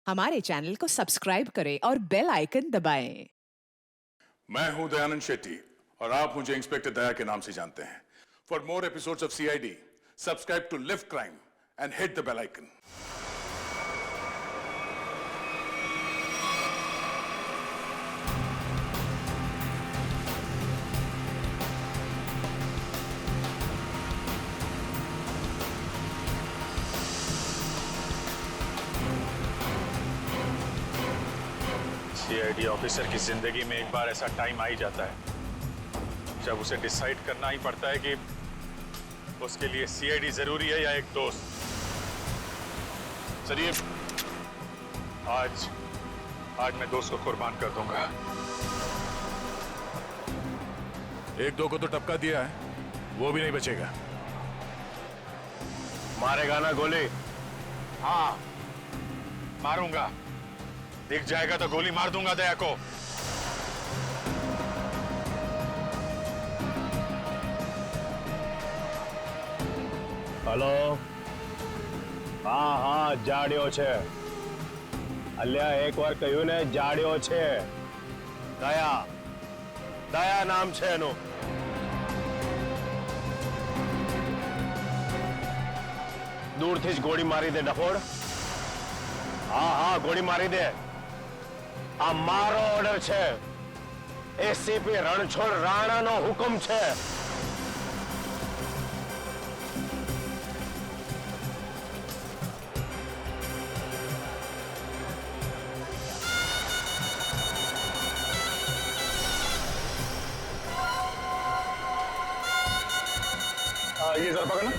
हमारे चैनल को सब्सक्राइब करें और बेल आइकन दबाएं। मैं हूं दयानंद शेट्टी और आप मुझे इंस्पेक्टर दया के नाम से जानते हैं। For more episodes of CID, subscribe to live crime and hit the bell icon. CID officer की जिंदगी में एक बार ऐसा टाइम आ ही जाता है जब उसे डिसाइड करना ही पड़ता है कि उसके लिए सीआईडी जरूरी है या एक दोस्त। चलिए, आज मैं दोस्त को कुर्बान कर दूंगा। एक दो को तो टपका दिया है, वो भी नहीं बचेगा। मारेगा ना गोली? हाँ, मारूंगा। दिख जाएगा तो गोली मार दूंगा दया को। हेलो, हाँ जाड्यो छे। अल्या एक बार कह્યું ને જાડ્યો છે। દયા નામ છે એનું। दूरથી જ ગોળી મારી દે ડફોડ। हाँ ગોળી મારી દે। આ મારો ઓર્ડર છે। એસીપી રણછોડ રાણાનો હુકમ છે। ये जरा पकड़ना।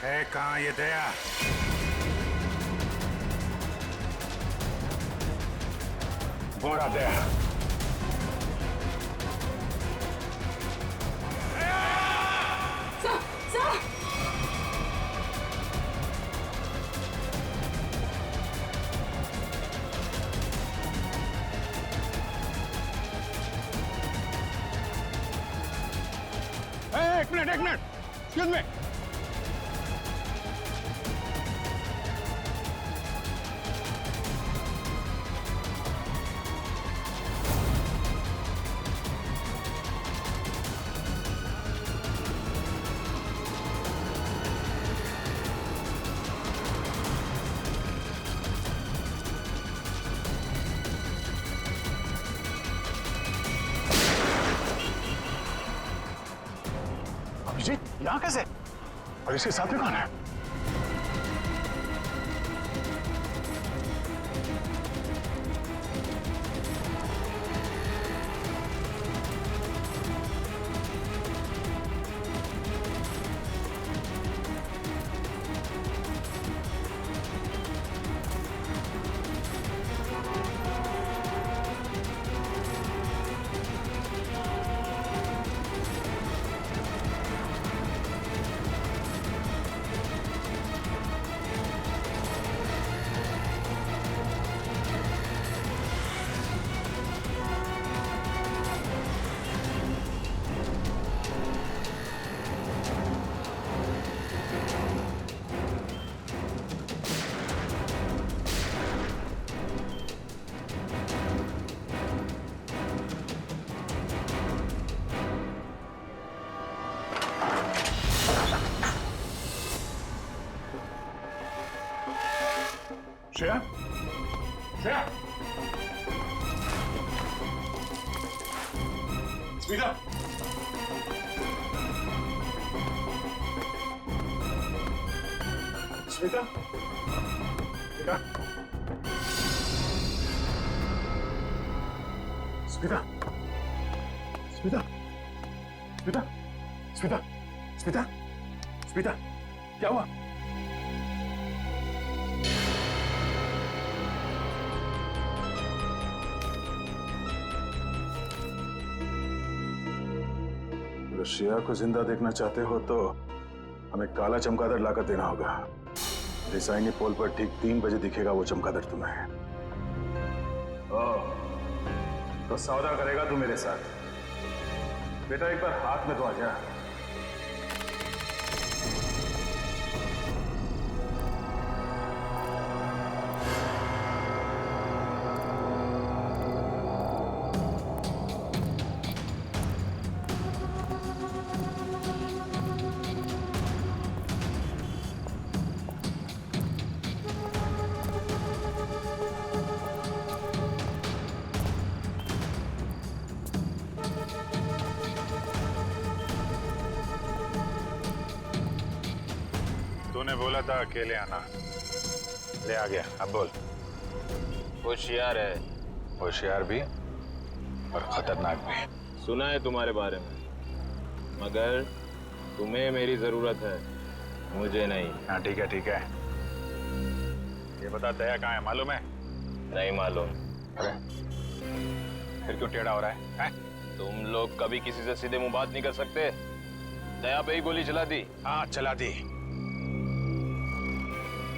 है कहां ये दया? बोरा दया। एक मिनट एक्सक्यूज मी। अभिजीत यहाँ कैसे? और इसके साथ में कौन है? श्रेया? श्रेया? स्मिता? स्मिता? बेटा? स्मिता, स्मिता, स्मिता, स्मिता, स्मिता, स्मिता, क्या हुआ? अगर श्रेया को जिंदा देखना चाहते हो तो हमें काला चमगादड़ लाकर देना होगा। रिसाइनी पोल पर ठीक 3 बजे दिखेगा वो चमगादड़ तुम्हें। ओह, तो सौदा करेगा तू मेरे साथ? बेटा एक बार हाथ में तो आ जा। तूने बोला था अकेले आना, ले आ गया। अब बोल। होशियार है, होशियार भी और खतरनाक भी। सुना है तुम्हारे बारे में, मगर तुम्हें मेरी जरूरत है, मुझे नहीं। हाँ ठीक है ठीक है। ये बता दया कहाँ है, मालूम है? नहीं मालूम। अरे फिर क्यों टेढ़ा हो रहा है, हैं? तुम लोग कभी किसी से सीधे मुंह बात नहीं कर सकते। दया पे ही गोली चला दी। हाँ चला दी।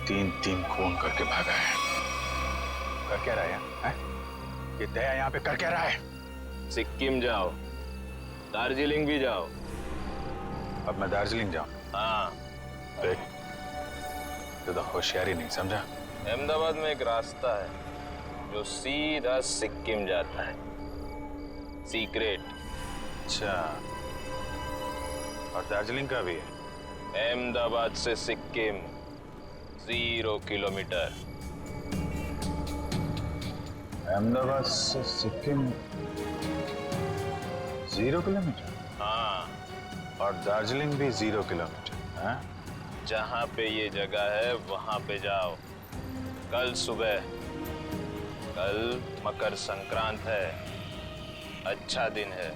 3 खून करके भागा है। कर क्या रहा है? ये दया यहाँ पे कर क्या रहा है? सिक्किम जाओ, दार्जिलिंग भी जाओ। अब मैं दार्जिलिंग जाऊं? हाँ। देख, तो होशियारी नहीं समझा। अहमदाबाद में एक रास्ता है जो सीधा सिक्किम जाता है, सीक्रेट। अच्छा, और दार्जिलिंग का भी है? अहमदाबाद से सिक्किम 0 किलोमीटर। अहमदाबाद से सिक्किम 0 किलोमीटर? हाँ, और दार्जिलिंग भी 0 किलोमीटर? हाँ? जहाँ पे ये जगह है वहाँ पे जाओ कल सुबह। कल मकर संक्रांत है, अच्छा दिन है।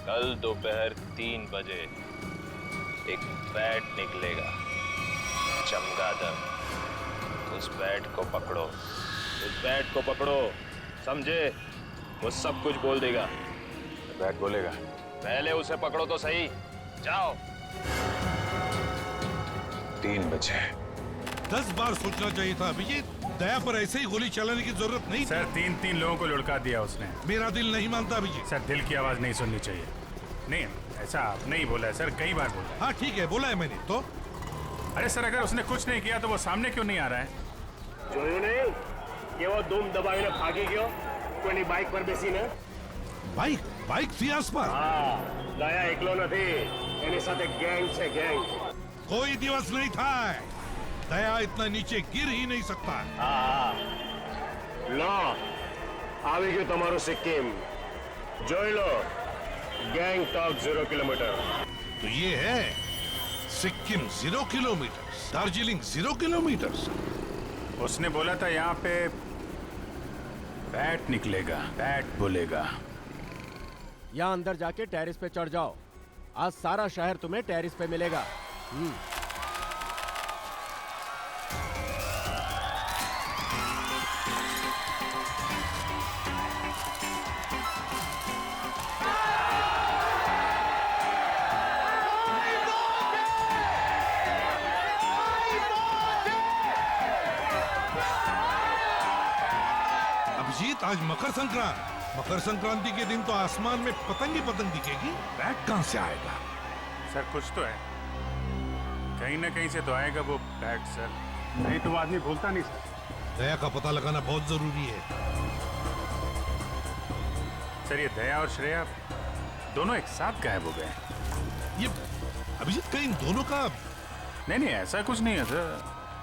कल दोपहर 3 बजे एक बैट निकलेगा, चमगादड़। उस बैट को पकड़ो, उस बैट को पकड़ो, समझे? वो सब कुछ बोल देगा। बैट बोलेगा? पहले उसे पकड़ो तो सही। जाओ। 3 बजे। 10 बार सोचना चाहिए था अभिजीत। दया पर ऐसे ही गोली चलाने की जरूरत नहीं थी। सर 3 लोगों को लुढ़का दिया उसने। मेरा दिल नहीं मानता अभिजीत। सर दिल की आवाज नहीं सुननी चाहिए। नहीं, ऐसा आपने ही बोला है सर, कई बार बोला। हाँ ठीक है, बोला है मैंने तो। अरे सर, अगर उसने कुछ नहीं किया तो वो सामने क्यों नहीं आ रहा है? જોયું નહીં કે वो धूम दबाવીને ભાગી ગયો કોઈની બાઇક પર બેસીને? बाइक थी आसपास। હા, દયા એકલો નથી, એની સાથે ગેંગ છે, ગેંગ। कोई दिवस नहीं था। दया इतना नीचे गिर ही नहीं सकता। હા, લો આવી ગયું તમારું સિક્કિમ, જોઈ લો। ગેંગટોક 0 કિલોમીટર। तो ये है सिक्किम 0 किलोमीटर, दार्जिलिंग 0 किलोमीटर। उसने बोला था यहाँ पे बैट निकलेगा, बैट बोलेगा। यहाँ अंदर जाके टेरिस पे चढ़ जाओ। आज सारा शहर तुम्हें टेरिस पे मिलेगा। अभिजीत, आज मकर संक्रांति के दिन तो आसमान में पतंग ही पतंग दिखेगी। बैट कहाँ से आएगा? सर कुछ तो है, कहीं ना कहीं से तो आएगा वो बैट सर। नहीं तो वो आदमी भूलता नहीं सर। दया का पता लगाना बहुत जरूरी है। सर ये दया और श्रेया दोनों एक साथ गायब हो गए। ये अभिजीत कहीं दोनों का? नहीं नहीं, ऐसा कुछ नहीं है सर।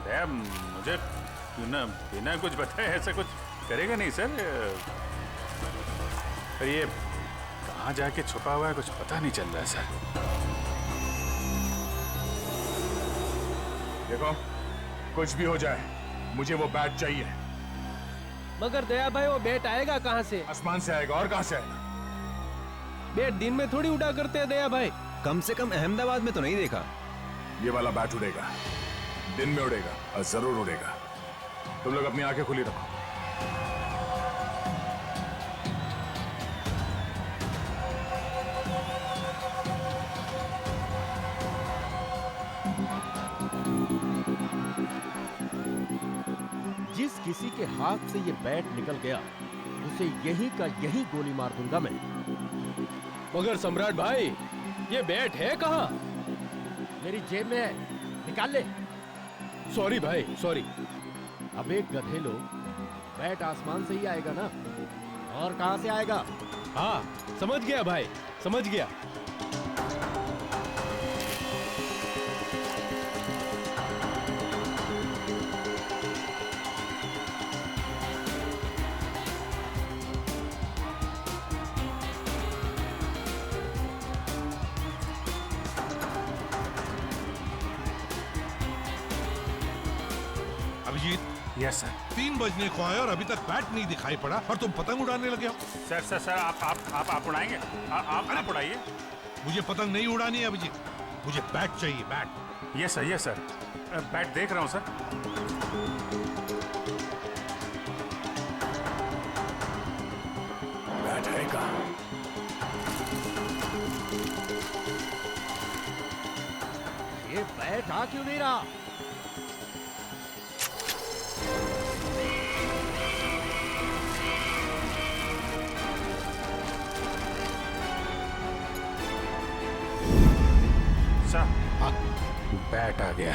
दया मुझे बिना कुछ बताए ऐसा कुछ करेगा नहीं सर। पर ये कहाँ जाके छुपा हुआ है कुछ पता नहीं चल रहा है सर। देखो, कुछ भी हो जाए मुझे वो बैट चाहिए। मगर दया भाई वो बैट आएगा कहाँ से? आसमान से आएगा और कहां से आएगा? बैट दिन में थोड़ी उड़ा करते हैं दया भाई। कम से कम अहमदाबाद में तो नहीं देखा। ये वाला बैट उड़ेगा, दिन में उड़ेगा और जरूर उड़ेगा। तुम लोग अपनी आंखें खुली रखो। जिस किसी के हाथ से ये बैट निकल गया उसे यही का यही गोली मार दूंगा मैं। मगर सम्राट भाई ये बैट है कहाँ? मेरी जेब में है, निकाल ले। सॉरी भाई सॉरी। अबे गधे लोग, बैट आसमान से ही आएगा ना, और कहां से आएगा? हाँ समझ गया भाई, समझ गया। Abhijit, yes sir. 3 बजने को आए और अभी तक बैट नहीं दिखाई पड़ा और तुम पतंग उड़ाने लगे हो। सर सर सर आप उड़ाएंगे? आप उड़ाइए। मुझे पतंग नहीं उड़ानी है अभिजीत, मुझे बैट चाहिए, बैट। Yes sir. बैट देख रहा हूँ सर। बैट है कहां? ये बैट आ क्यों नहीं रहा? सर बैट आ गया।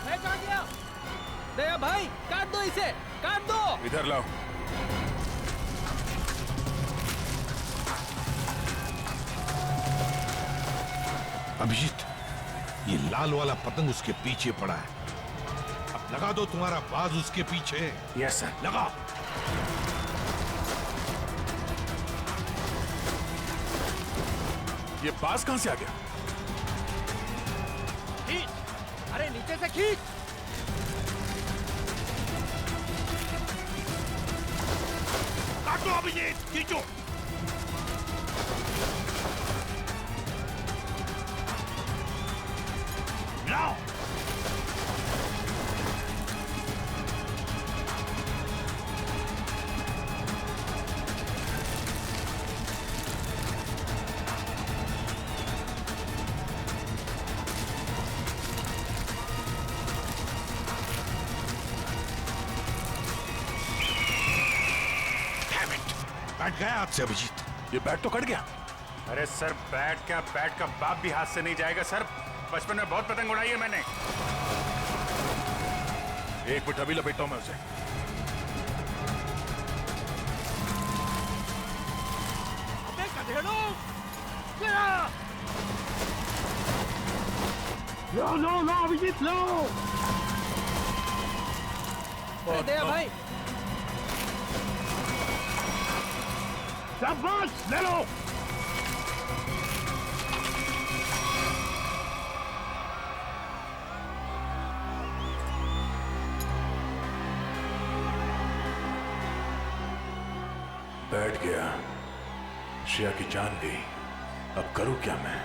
बैट आ गया। दया भाई काट दो इसे, काट दो। इधर लाओ। अभिजीत, ये लाल वाला पतंग उसके पीछे पड़ा है, अब लगा दो तुम्हारा बाज उसके पीछे। Yes sir. लगा। ये बाज कहां से आ गया? खींच, अरे नीचे से खींच। काटो अभिजीत, खींचो। लाओ। बैठ गया हाथ से अभिजीत। ये बैट तो कट गया। अरे सर बैट का बाप भी हाथ से नहीं जाएगा सर। बचपन में बहुत पतंग उड़ाई है मैंने। एक मिनट, अभी लपेटता हूं मैं उसे। अबे गधे लोग, लो अभिजीत लो। अरे दया भाई शाबाश, ले लो। बैठ गया, श्रेया की जान गई। अब करूं क्या मैं?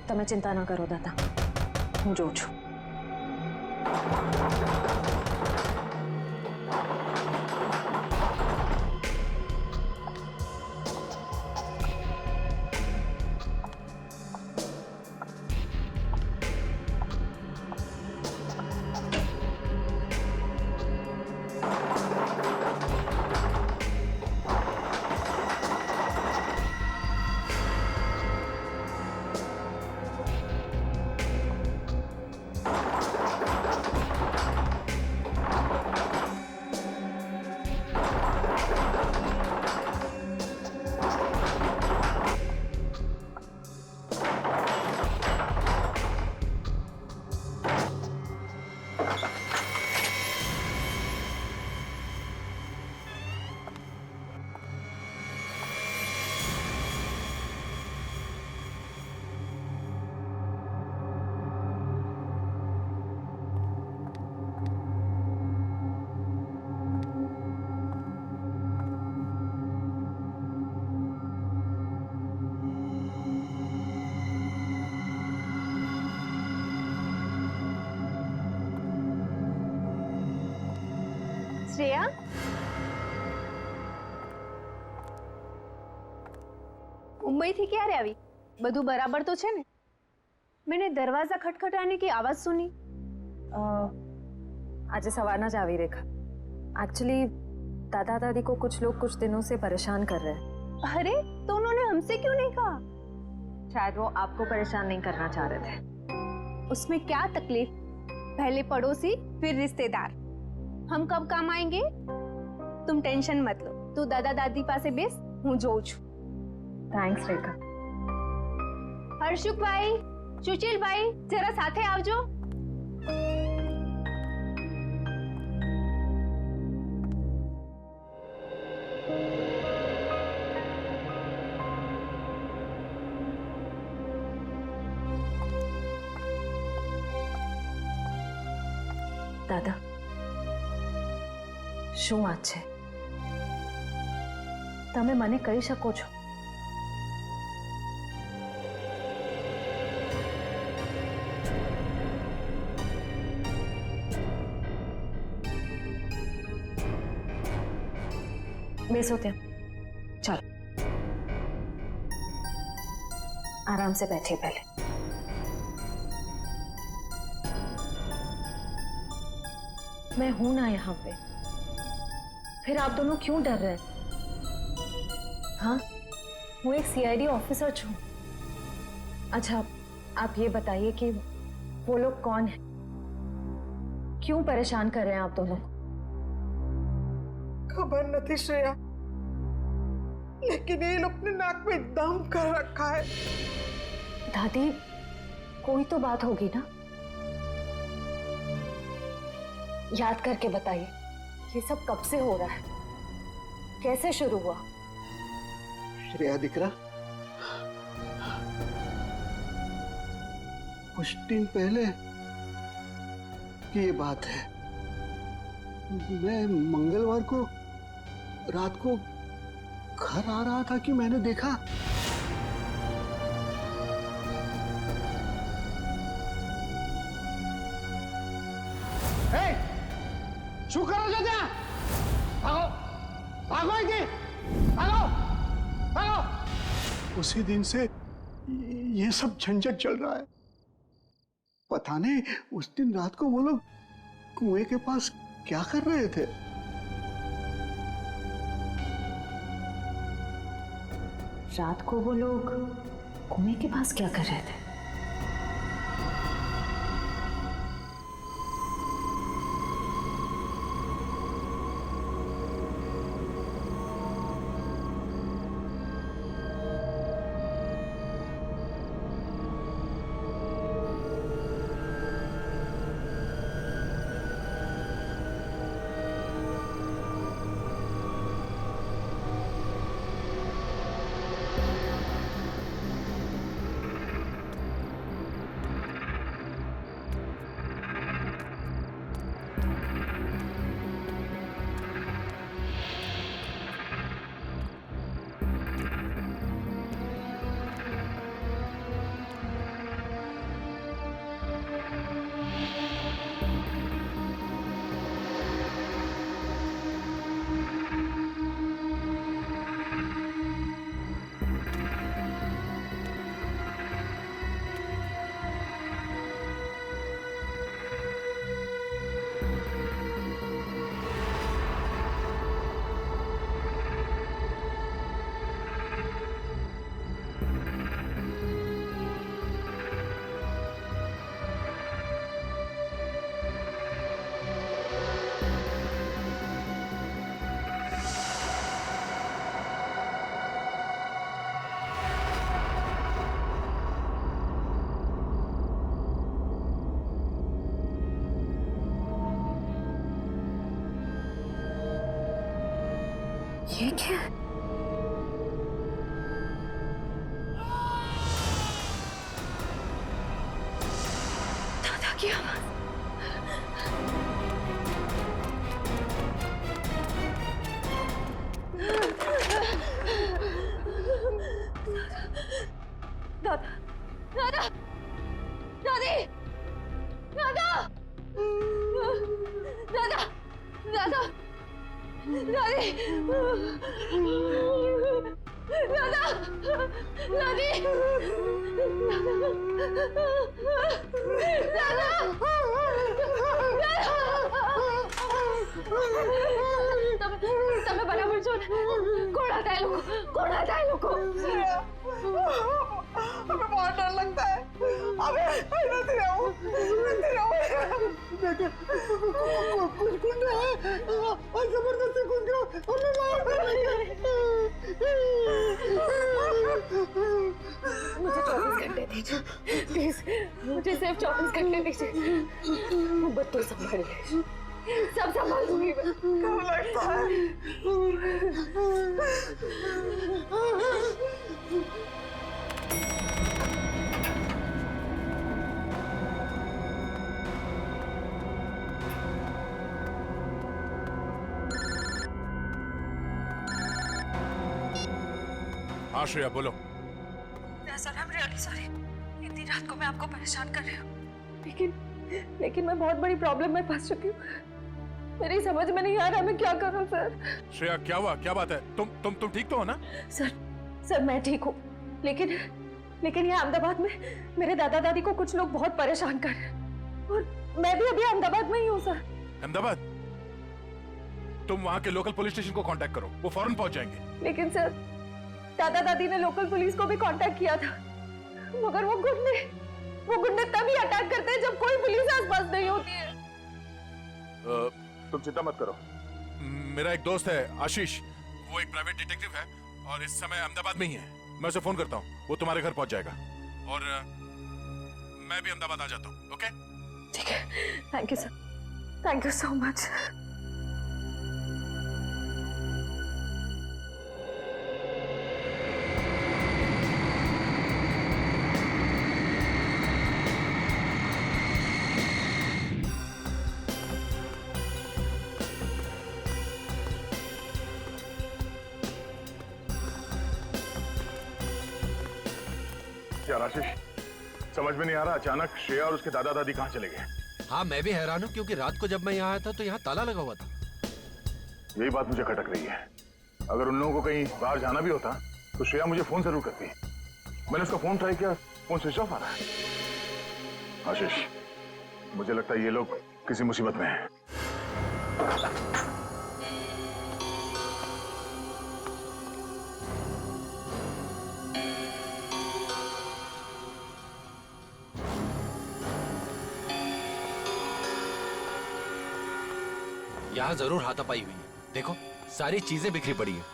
તમે ચિંતા ન કરો દાદા, હું જોઉં છું. શ્રેયા मुंबईથી ક્યારે આવી? બધું બરાબર તો છે ને? मैंने दरवाजा खटखटाने की आवाज सुनी। आज सवारना જ આવી રેખા। एक्चुअली दादा दादी को कुछ लोग कुछ दिनों से परेशान कर रहे हैं। अरे तो उन्होंने हमसे क्यों नहीं कहा? शायद वो आपको परेशान नहीं करना चाह रहे थे। उसमें क्या तकलीफ? पहले पड़ोसी फिर रिश्तेदार, हम कब काम आएंगे? तुम टेंशन मत लो, तू दादा दादी पासे बेस, हूँ जोઉં છું। थैंक्स रेखा। हर्षुक भाई, सुशील भाई, जरा साथे आवजो। दादा, શું વાત છે? તમે મને કહી શકો છો? બેસો ત્યાં, ચાલો आराम से बैठिए पहले। मैं हूं ना यहाँ पे, फिर आप दोनों क्यों डर रहे हैं? हाँ, वो एक सीआईडी ऑफिसर छू। अच्छा, आप ये बताइए कि वो लोग कौन हैं? क्यों परेशान कर रहे हैं आप दोनों? खबर नहीं श्रेया, लेकिन ये लोग ने नाक में दम कर रखा है। दादी, कोई तो बात होगी ना? याद करके बताइए, ये सब कब से हो रहा है? कैसे शुरू हुआ? श्रेया दिकरा, कुछ दिन पहले की ये बात है। मैं मंगलवार को रात को घर आ रहा था कि मैंने देखा શું કરો છો ત્યાં? ભાગો, ભાગો અહીંથી, ભાગો, ભાગો। उसी दिन से ये सब झंझट चल रहा है। पता नहीं उस दिन रात को वो लोग कुएं के पास क्या कर रहे थे। रात को वो लोग कुएं के पास क्या कर रहे थे? ये क्या? दादा की आवाज। दादा, दादा, दादी, दादा, दादा, दादा, दादी તમે બરાબર છો ને? કોણ હતા એ લોકો? કોણ હતા એ લોકો? हमें बहुत डर लगता है। अबे नहीं रहूं। देखिए कुछ गुंडे हैं और जबरदस्ती घुस गए हमें मार डालेंगे। मुझे 24 घंटे दीजिए प्लीज, मुझे सिर्फ 24 घंटे दीजिए। बच्चों संभाल ले, सब संभाल दूंगी मैं। कब लगता है? हाँ श्रेया बोलो। Sir I am really sorry, इतनी रात को मैं आपको परेशान कर रही हूँ, लेकिन मैं बहुत बड़ी प्रॉब्लम में फंस चुकी हूँ। मेरी समझ में नहीं आ रहा मैं क्या करूँ सर। श्रेया क्या हुआ, क्या बात है? तुम ठीक तो हो ना? सर मैं ठीक हूँ, लेकिन यहाँ अहमदाबाद में मेरे दादा दादी को कुछ लोग बहुत परेशान कर रहे हैं और मैं भी अभी अहमदाबाद में ही हूँ सर। अहमदाबाद? तुम वहाँ के लोकल पुलिस स्टेशन को कांटेक्ट करो, वो फौरन पहुंच जाएंगे। लेकिन सर दादा दादी ने लोकल पुलिस को भी कांटेक्ट किया था, मगर वो गुंडे तभी अटैक करते हैं जब कोई पुलिस आसपास नहीं होती है। तुम चिंता मत करो, मेरा एक दोस्त है आशीष, वो एक प्राइवेट डिटेक्टिव है और इस समय अहमदाबाद में ही है। मैं उसे फोन करता हूँ, वो तुम्हारे घर पहुंच जाएगा और मैं भी अहमदाबाद आ जाता हूँ। ओके ठीक है, thank you sir, thank you so much. यार आशीष, समझ में नहीं आ रहा, अचानक श्रेया और उसके दादा दादी कहाँ चले गए? हाँ मैं भी हैरान हूँ, क्योंकि रात को जब मैं यहाँ आया था तो यहाँ ताला लगा हुआ था। यही बात मुझे खटक रही है। अगर उन लोगों को कहीं बाहर जाना भी होता तो श्रेया मुझे फोन जरूर करती। मैंने उसका फोन ट्राई किया, फोन स्विच ऑफ आ रहा है। आशीष, मुझे लगता है ये लोग किसी मुसीबत में हैं। यहाँ जरूर हाथापाई हुई है, देखो सारी चीजें बिखरी पड़ी है।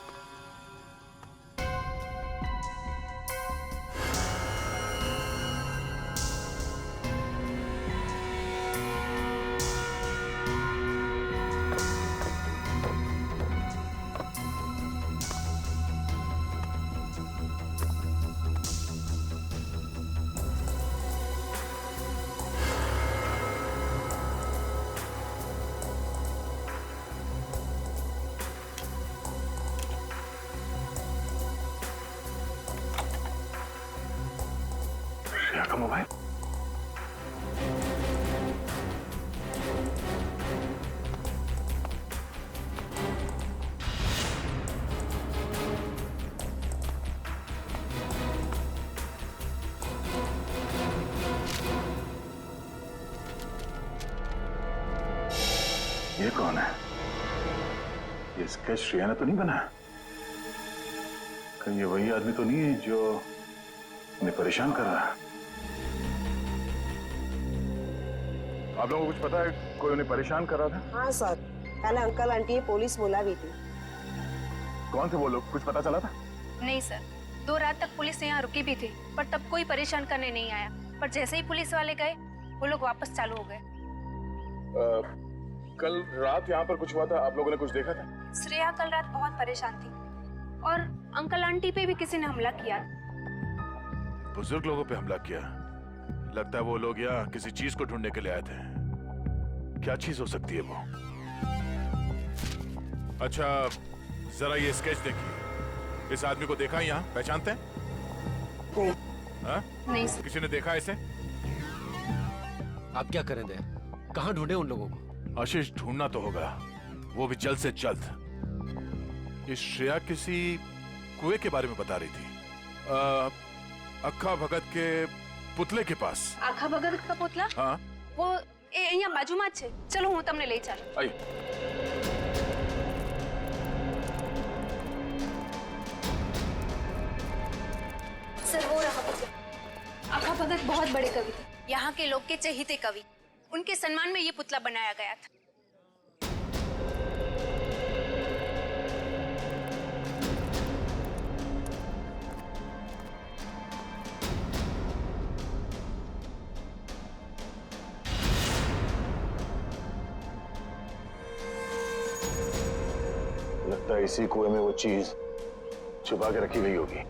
का मोबाइल? ये कौन है? ये स्केच श्रेया ने तो नहीं बनाया? कहीं ये वही आदमी तो नहीं है जो उन्हें परेशान कर रहा है? आप लोगों को कुछ पता है कोई उन्हें परेशान कर रहा था? हाँ सर, पहले अंकल आंटी ये पुलिस बुला भी थी। कौन थे वो लोग, कुछ पता चला था? नहीं सर, 2 रात तक पुलिस यहाँ रुकी भी थी, पर तब कोई परेशान करने नहीं आया। पर जैसे ही पुलिस वाले गए, वो लोग वापस चालू हो गए। कल रात यहाँ पर कुछ हुआ था, आप लोगों ने कुछ देखा था? श्रेया कल रात बहुत परेशान थी और अंकल आंटी पे भी किसी ने हमला किया। बुजुर्ग लोगों पे हमला किया? लगता है वो लोग यहाँ किसी चीज को ढूंढने के लिए आए थे। क्या चीज हो सकती है वो? अच्छा जरा ये स्केच देखिए, इस आदमी को देखा यहाँ, पहचानते हैं? नहीं सर। किसी ने देखा इसे? आप क्या करें दे, कहाँ ढूंढे उन लोगों को? आशीष ढूंढना तो होगा, वो भी जल्द से जल्द। ये श्रेया किसी कुएं के बारे में बता रही थी। अक्खा भगत के पुतले के पास। आखा भगत का पुतला? हाँ वो અહીંયા બાજુમાં જ છે. ચલો હું તમને લઈ ચાલું. आई। सर वो रहा पुतला. आखा भगत बहुत बड़े कवि थे, यहाँ के लोग के चहेते कवि. उनके सम्मान में ये पुतला बनाया गया था. लगता है इसी कुएं में वो चीज छुपा के रखी गई होगी।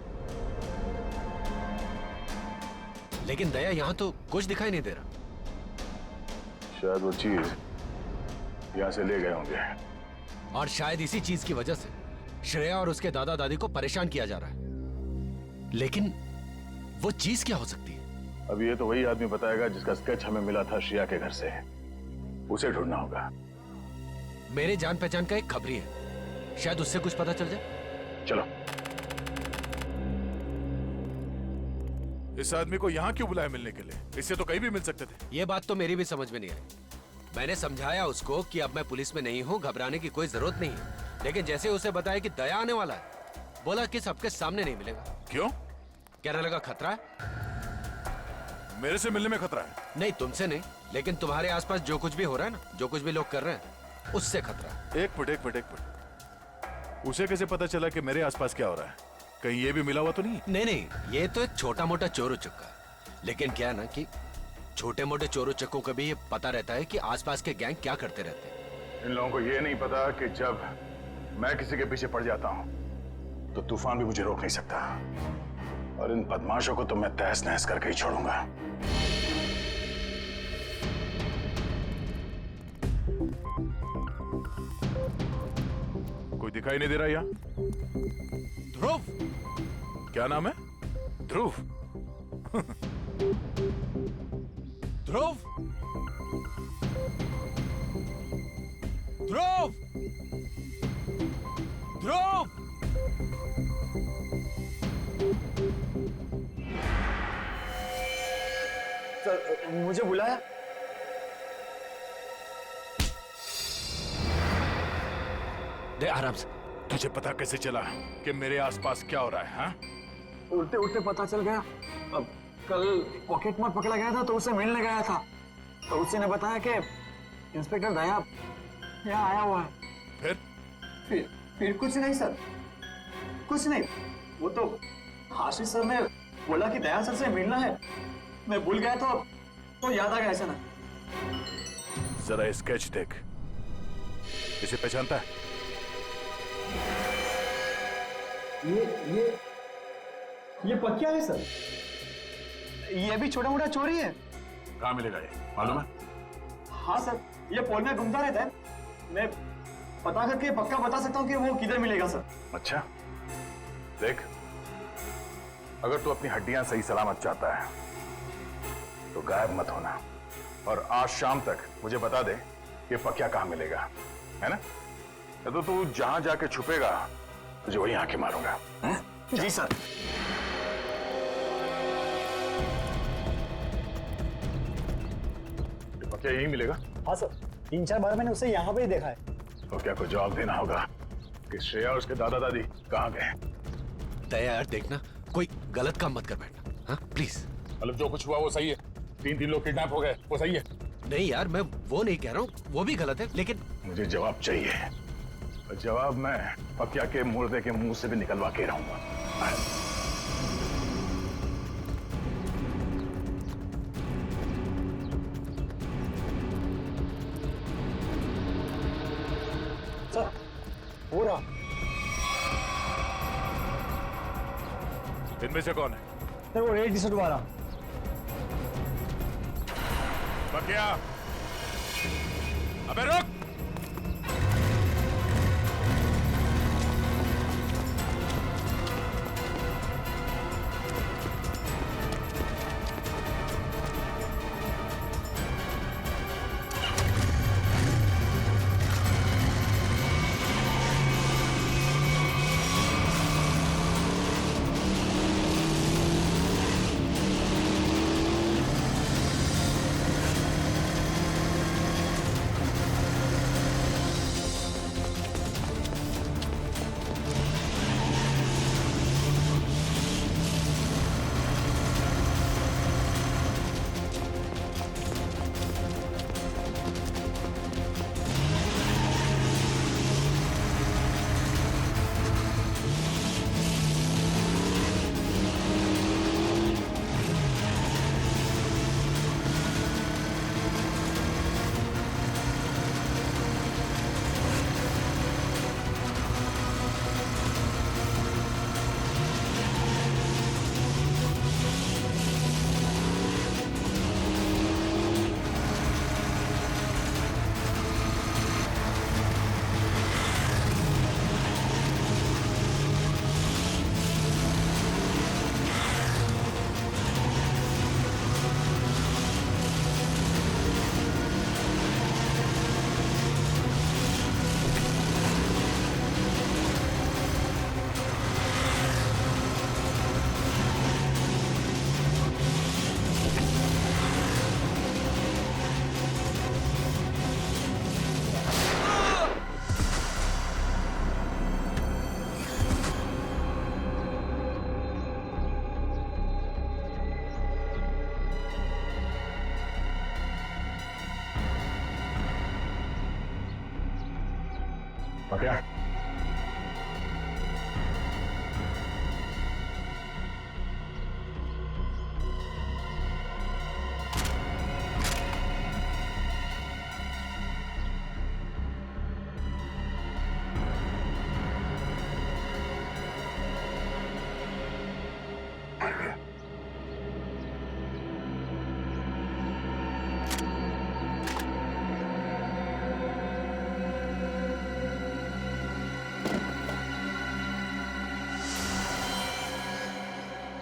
लेकिन दया यहाँ तो कुछ दिखाई नहीं दे रहा। शायद वो चीज यहाँ से ले गए होंगे। और शायद इसी चीज की वजह से श्रेया और उसके दादा दादी को परेशान किया जा रहा है। लेकिन वो चीज क्या हो सकती है? अब ये तो वही आदमी बताएगा जिसका स्केच हमें मिला था श्रेया के घर से। उसे ढूंढना होगा। मेरे जान पहचान का एक खबरी है, शायद उससे कुछ पता चल जाए। चलो। इस आदमी को यहाँ क्यों बुलाया मिलने के लिए? इससे तो कहीं भी मिल सकते थे। ये बात तो मेरी भी समझ में नहीं आई। मैंने समझाया उसको कि अब मैं पुलिस में नहीं हूँ, घबराने की कोई जरूरत नहीं है। लेकिन जैसे उसे बताया कि दया आने वाला है, बोला कि सबके सामने नहीं मिलेगा। क्यों? कहने लगा खतरा है। मेरे से मिलने में खतरा है? नहीं, तुमसे नहीं, लेकिन तुम्हारे आसपास जो कुछ भी हो रहा है ना, जो कुछ भी लोग कर रहे हैं, उससे खतरा है। एक मिनट। उसे कैसे पता चला कि मेरे आसपास क्या हो रहा है? कहीं ये भी मिला हुआ तो नहीं? नहीं, ये तो एक छोटा मोटा चोर उचक्का है। लेकिन क्या है ना कि छोटे मोटे चोर उचक्कों को भी ये पता रहता है कि आसपास के गैंग क्या करते रहते हैं। इन लोगों को ये नहीं पता कि जब मैं किसी के पीछे पड़ जाता हूं तो तूफान भी मुझे रोक नहीं सकता। और इन बदमाशों को तो मैं तहस नहस करके ही छोड़ूंगा। कोई दिखाई नहीं दे रहा यहाँ? ध्रुव? क्या नाम है? ध्रुव? ध्रुव? ध्रुव? ध्रुव? सर, मुझे बुलाया? दे आराम से। तुझे पता कैसे चला कि मेरे आसपास क्या हो रहा है? हाँ? उल्टे उल्टे पता चल गया। अब कल पॉकेट मार पकड़ा गया था तो उससे मिलने गया था, तो उसी ने बताया कि इंस्पेक्टर दया यहाँ आया हुआ है। फिर कुछ नहीं सर, कुछ नहीं। वो तो आशीष सर ने बोला कि दया सर से मिलना है। मैं भूल गया तो याद आ गया ऐसा ना। जरा स्केच देख, इसे पहचानता है? ये पक्या है सर। ये भी छोटा मोटा चोरी है। कहाँ मिलेगा ये, मालूम है? हाँ सर, ये पोल में घूमता रहता है। मैं पता करके पक्का बता सकता हूँ कि वो किधर मिलेगा सर। अच्छा देख, अगर तू अपनी हड्डियां सही सलामत चाहता है तो गायब मत होना, और आज शाम तक मुझे बता दे कि पक्या कहाँ मिलेगा, है ना? तो तू जहां जाके छुपेगा तुझे वहीं आके मारूंगा। जी सर। पक्या यहीं मिलेगा? हाँ सर, 3-4 बार मैंने उसे यहाँ पे ही देखा है। तो क्या को जवाब देना होगा कि श्रेया और उसके दादा दादी कहाँ गए। दया यार देखना, कोई गलत काम मत कर बैठना, हाँ प्लीज। मतलब जो कुछ हुआ वो सही है? 3 लोग किडनैप हो गए, वो सही है? नहीं यार, मैं वो नहीं कह रहा हूँ, वो भी गलत है, लेकिन मुझे जवाब चाहिए, और जवाब मैं पक्या के मुर्दे के मुंह से भी निकलवा के रहूंगा। सर, हो रहा। इनमें से कौन है? सर, वो रेड टी-शर्ट वाला। पक्या, अबे रुक! पक्या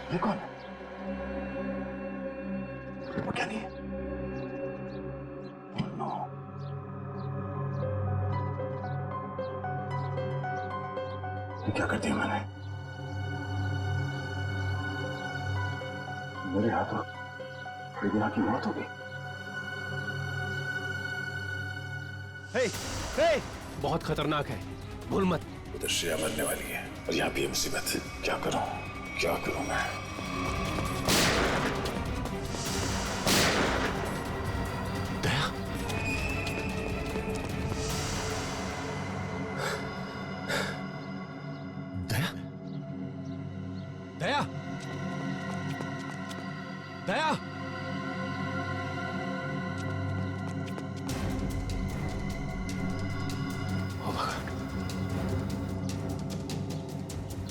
ये कौन है? वो क्या नहीं है? Oh, no. ये क्या कर दिया मैंने? मेरे हाथों बेगुनाह की मौत हो गई। हे, हे, बहुत खतरनाक है, भूल मत। उधर श्रेया मरने वाली है और यहाँ भी मुसीबत। क्या करूं? क्या करूं मैं? दया, दया, दया, दया।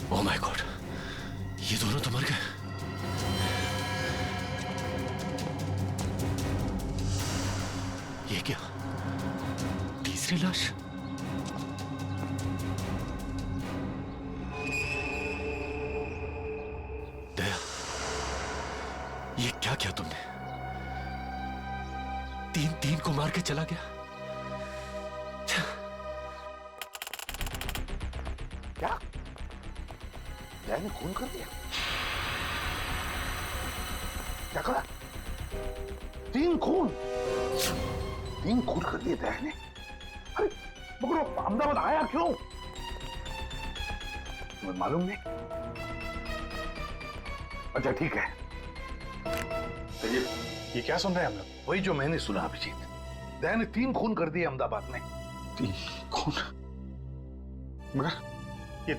ओह माय गॉड, ये दोनों तो मर गए। ये क्या? तीसरी लाश? दया, ये क्या किया तुमने? तीन को मार के चला गया। क्या? दया ने खून कर दिया? क्या करा? 3 खून कर दिए दया ने। अरे मगर वो अहमदाबाद आया क्यों? तुम्हें मालूम नहीं? अच्छा ठीक है, तो ये क्या सुन रहे हैं हम लोग? वही जो मैंने सुना अभिजीत। दया ने 3 खून कर दिए अहमदाबाद में। 3 खून? मगर ये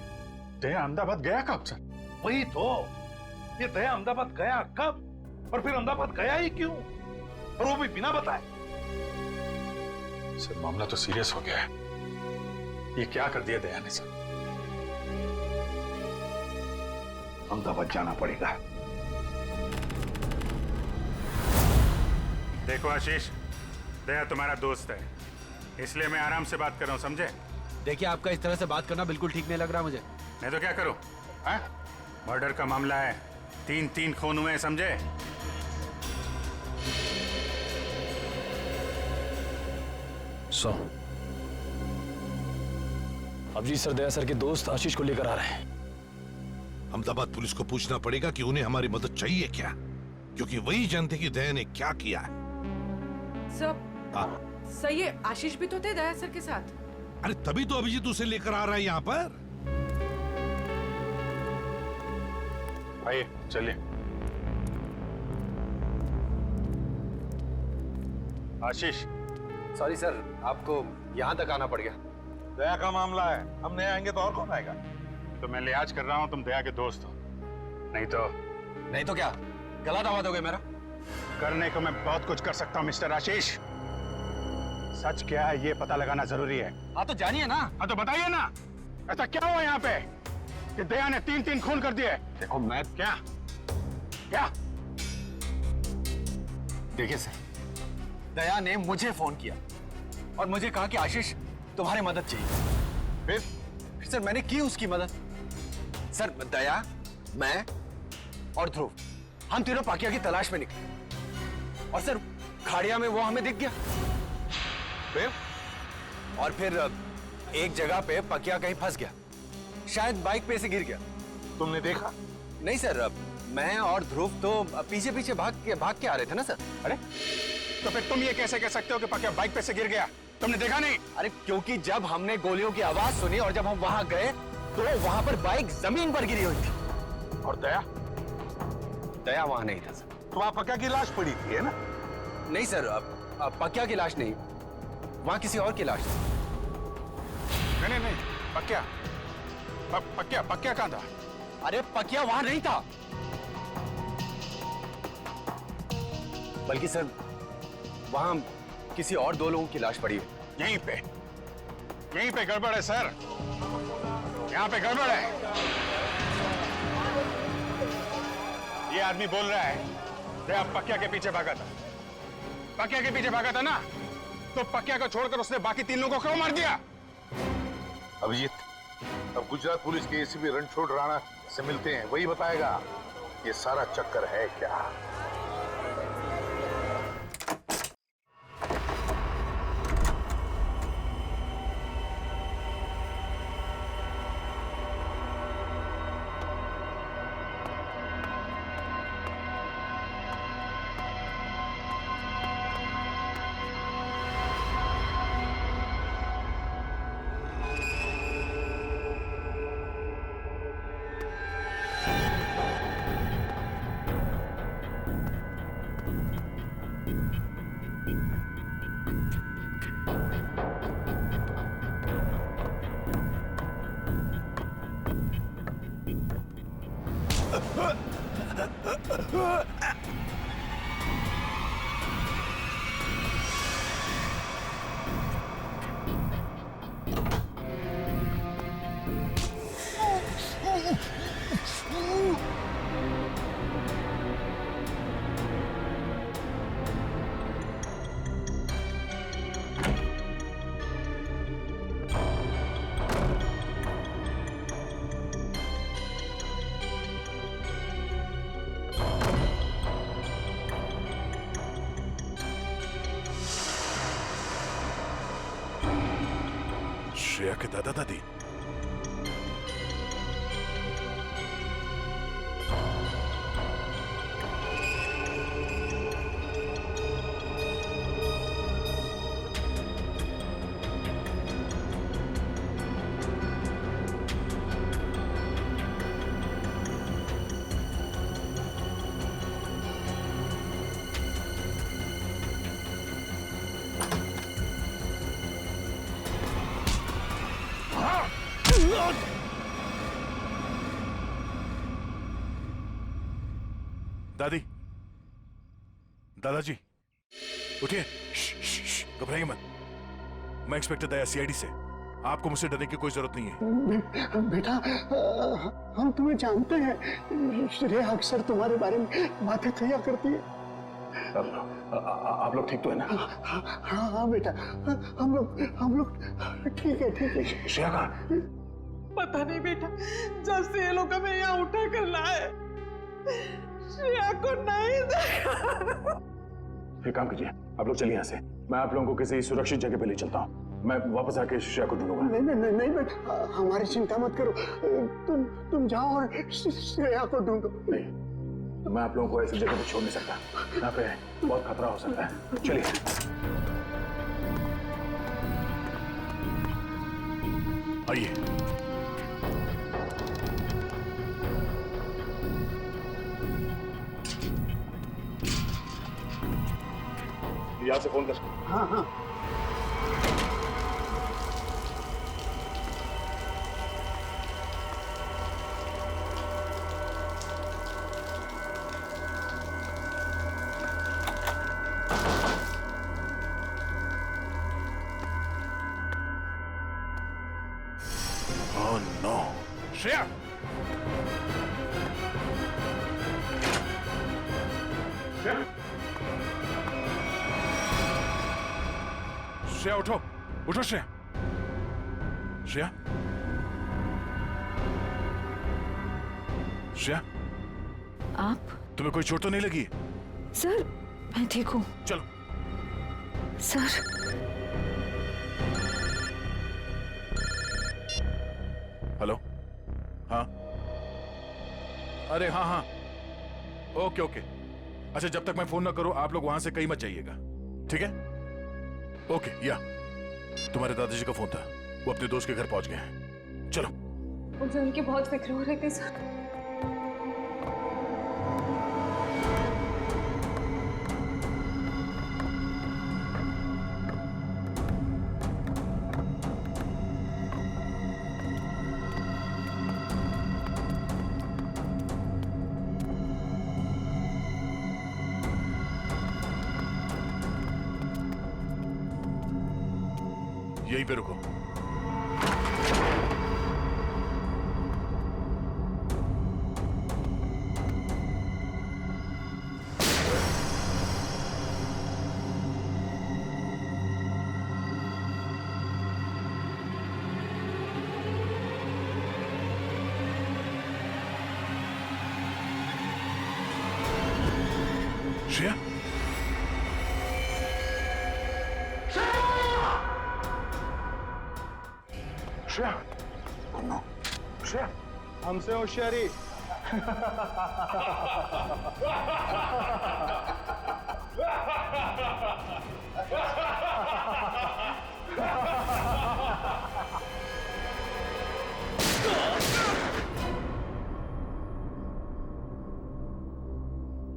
दया अहमदाबाद गया कब सर? वही तो, ये दया अहमदाबाद गया कब और फिर अहमदाबाद गया ही क्यों, और वो भी बिना बताए? सर मामला तो सीरियस हो गया है। ये क्या कर दिया दया ने सर? अहमदाबाद जाना पड़ेगा। देखो आशीष, दया तुम्हारा दोस्त है, इसलिए मैं आराम से बात कर रहा हूँ, समझे? देखिए, आपका इस तरह से बात करना बिल्कुल ठीक नहीं लग रहा मुझे। नहीं तो क्या करूं? मर्डर का मामला है, 3 खून हुए हैं, समझे? सो अभिजीत सर दया सर के दोस्त आशीष को लेकर आ रहे हैं। अहमदाबाद पुलिस को पूछना पड़ेगा कि उन्हें हमारी मदद चाहिए क्या, क्योंकि वही जानते कि दया ने क्या किया है। सर ये आशीष भी तो थे दया सर के साथ। अरे तभी तो अभिजीत उसे लेकर आ रहा है यहाँ पर। आइए चलिए। आशीष, सॉरी सर, आपको यहाँ तक आना पड़ गया। दया का मामला है, हम नहीं आएंगे तो और कौन आएगा? तो मैं लिहाज कर रहा हूँ, तुम दया के दोस्त हो। नहीं तो क्या गला दावा दोगे मेरा? करने को मैं बहुत कुछ कर सकता हूँ मिस्टर आशीष। सच क्या है ये पता लगाना जरूरी है। हाँ तो जानिए ना। हाँ तो बताइए ना, ऐसा क्या हुआ यहाँ पे कि दया ने 3 खून कर दिए? देखो मैं क्या देखिए सर, दया ने मुझे फोन किया और मुझे कहा कि आशीष तुम्हारी मदद चाहिए। फिर सर मैंने की उसकी मदद। सर दया, मैं और ध्रुव, हम तीनों पाकिया की तलाश में निकले और सर खाड़िया में वो हमें दिख गया। फिर एक जगह पे पकिया कहीं फंस गया, शायद बाइक पे से गिर गया। तुमने देखा? नहीं सर, मैं और ध्रुव तो पीछे पीछे भाग के आ रहे थे ना सर। अरे तो फिर तुम ये कैसे कह सकते हो कि पकिया बाइक पे से गिर गया? तुमने देखा नहीं? अरे क्योंकि जब हमने गोलियों की आवाज सुनी और जब हम वहां गए तो वहां पर बाइक जमीन पर गिरी हुई थी। और दया? दया वहां नहीं था सर। तो वहां पकिया की लाश पड़ी थी, है ना? नहीं सर, पकिया की लाश नहीं, वहां किसी और की लाश थी। नहीं, पक्या पक्या कहाँ था? अरे पकिया वहां नहीं था, बल्कि सर वहां किसी और 2 लोगों की लाश पड़ी है। यहीं पे गड़बड़ है सर, यहाँ पे गड़बड़ है। ये आदमी बोल रहा है दया पक्या के पीछे भागा था। पक्या के पीछे भागा था ना, तो पक्या को छोड़कर उसने बाकी 3 लोगों को क्यों मार दिया? अभिजीत, अब गुजरात पुलिस के एसीपी रणछोड़ राणा से मिलते हैं, वही बताएगा ये सारा चक्कर है क्या। श्रेया के दादा दादी? दादी, दादाजी उठिए, घबराइए मत। मैं इंस्पेक्टर दया, सीआईडी से। आपको मुझसे डरने की कोई जरूरत नहीं है। बेटा, हम तुम्हें जानते हैं, श्रेया अक्सर तुम्हारे बारे में बातें किया करती है। आप लोग ठीक तो है ना? हाँ बेटा, हम लोग ठीक है। श्रेया कहाँ? पता नहीं बेटा, जब से ये लोग हमें यहाँ उठा कर लाए, श्रेया को नहीं देखा। एक काम कीजिए, आप लोग चलिए यहाँ से। मैं आप लोगों को किसी सुरक्षित जगह पे ले चलता हूँ। मैं वापस आके श्रेया को ढूंढूंगा। नहीं बेटा, हमारी चिंता मत करो। तुम जाओ और श्रेया को ढूंढो। नहीं, मैं आप लोगों को ऐसी जगह पे छोड़ नहीं सकता। यहाँ पे बहुत खतरा हो सकता है। चलिए। आइए। यहाँ से फोन कर। हाँ। Oh no! श्रेया! श्रेया उठो, उठो श्रेया। श्रेया, श्रेया, आप? तुम्हें कोई चोट तो नहीं लगी? सर, मैं ठीक हूँ। चलो। सर। हेलो? हाँ? अरे हाँ। ओके। अच्छा, जब तक मैं फोन ना करूं आप लोग वहां से कहीं मत जाइएगा, ठीक है? ओके। या तुम्हारे दादाजी का फोन था, वो अपने दोस्त के घर पहुंच गए हैं। चलो। मुझे उनकी बहुत फिक्र हो रही थी सर। यहीं पे रुको। श्रेया, श्रेया, oh no, श्रेया, हमसे होशियारी।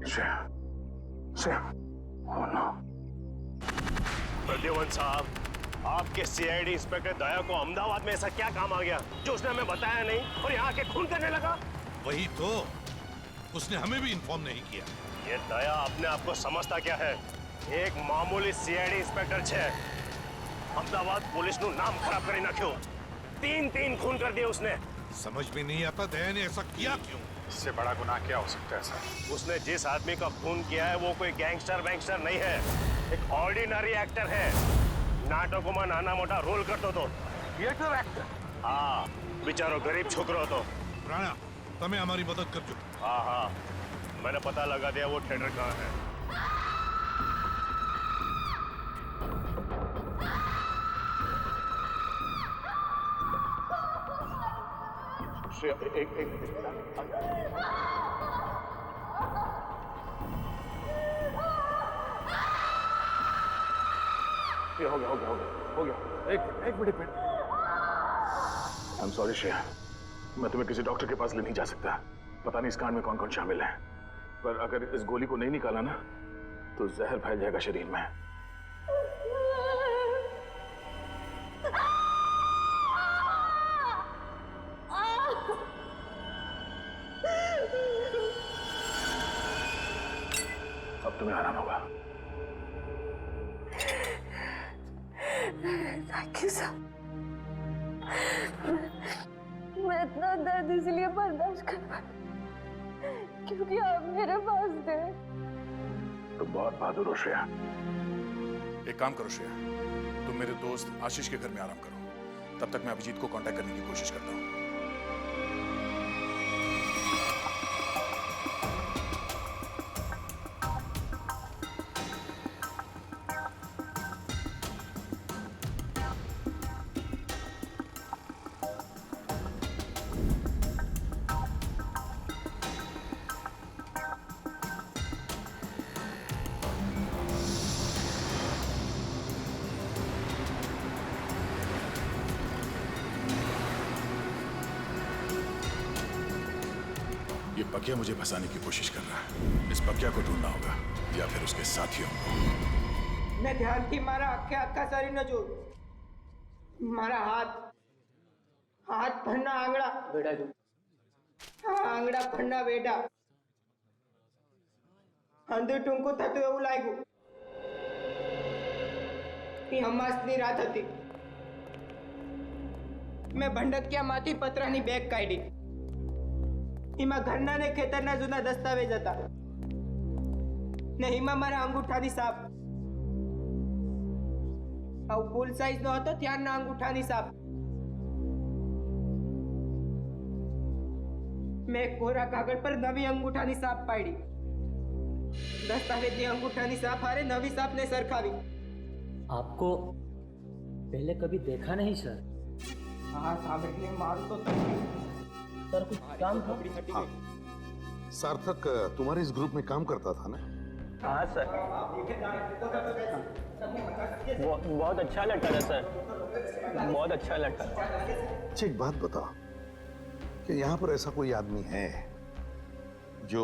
Shreya, Shreya, oh no. प्रद्युमन साहब, आपके सीआईडी इंस्पेक्टर दया को अहमदाबाद में ऐसा क्या काम आ गया जो उसने हमें बताया नहीं और यहाँ के खून करने लगा? वही तो, उसने हमें भी इन्फॉर्म नहीं किया। ये दया अपने आप को समझता क्या है? एक मामूली सीआईडी इंस्पेक्टर छे अहमदाबाद पुलिस नु नाम खराब करी नाख्यो। 3 खून कर दिए उसने। समझ में नहीं आता दया ने ऐसा किया क्यों? इससे बड़ा गुनाह क्या हो सकता है सर? उसने जिस आदमी का खून किया है वो कोई गैंगस्टर नहीं है, एक ऑर्डिनरी एक्टर है। नाटकों में नाना मोटा रोल करतो तो थिएटर एक्टर। हाँ, बेचारो गरीब छोकरो तो। राणा, तमें हमारी मदद करजो। हाँ, मैंने पता लगा दिया वो थिएटर कहाँ है। श्रेया, एक हो गया। एक minute. I am sorry Shreya, मैं तुम्हें किसी डॉक्टर के पास ले नहीं जा सकता। पता नहीं इस कांड में कौन शामिल है, पर अगर इस गोली को नहीं निकाला ना तो जहर फैल जाएगा शरीर में। अब तुम्हें आराम होगा। Thank you sir. मैं इतना दर्द इसलिए बर्दाश्त कर पाई क्योंकि आप मेरे पास थे। तुम बहुत बहादुर हो श्रेया। एक काम करो श्रेया, तुम मेरे दोस्त आशीष के घर में आराम करो, तब तक मैं अभिजीत को कांटेक्ट करने की कोशिश करता हूँ। ये पकिया मुझे फंसाने की कोशिश कर रहा है। इस पकिया को ढूंढना होगा या फिर उसके साथियों को। मैं ध्यान थी मारा आखा सारी न जो मारा हाथ भरना आंगड़ा बेटा जो आंगड़ा भरना बेटा अंदर टूंको था तो એવું લાગ્યું એ હમાસની રાત હતી। મેં ભંડકિયામાંથી પતરાની બેગ કાઢી। એમાં ઘરના ને ખેતરના જૂના દસ્તાવેજ હતા ને એમાં મારા અંગૂઠાની સાપ। આવું ફૂલ સાઈઝનો હતો ત્યારના અંગૂઠાની સાપ। મેં કોરા કાગળ પર નવી અંગૂઠાની સાપ પાડી। दस्तावेज अंगूठानी साफ हारे नवी साफ ने सरखावी। आपको पहले कभी देखा नहीं सर। हाँ सामने मारू तो सर कुछ काम था। हाँ। सार्थक तुम्हारे इस ग्रुप में काम करता था ना? हाँ सर, बहुत अच्छा लड़का था सर, बहुत अच्छा लड़का। अच्छा एक बात बताओ कि यहाँ पर ऐसा कोई आदमी है जो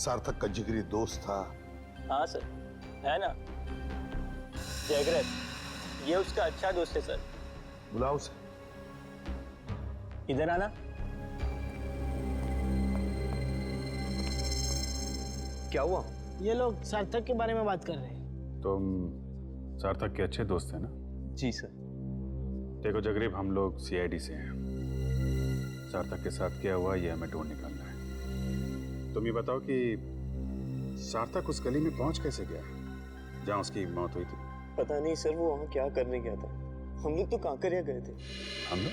सार्थक का जिगरी दोस्त था? हाँ सर, है ना, जयग्रत, ये उसका अच्छा दोस्त है सर। बुलाओ उसे। इधर आना। क्या हुआ? ये लोग सार्थक के बारे में बात कर रहे हैं। तुम सार्थक के अच्छे दोस्त हैं ना? जी सर। देखो जगरीब, हम लोग सीआईडी से हैं। सार्थक के साथ क्या हुआ ये हमें ढूंढ निकालना है। तुम ये बताओ कि सार्थक उस गली में पहुंच कैसे गया जहां उसकी मौत हुई थी? पता नहीं सर, वो वहाँ क्या करने गया था। हम लोग तो कांकरिया गए थे। हम लोग?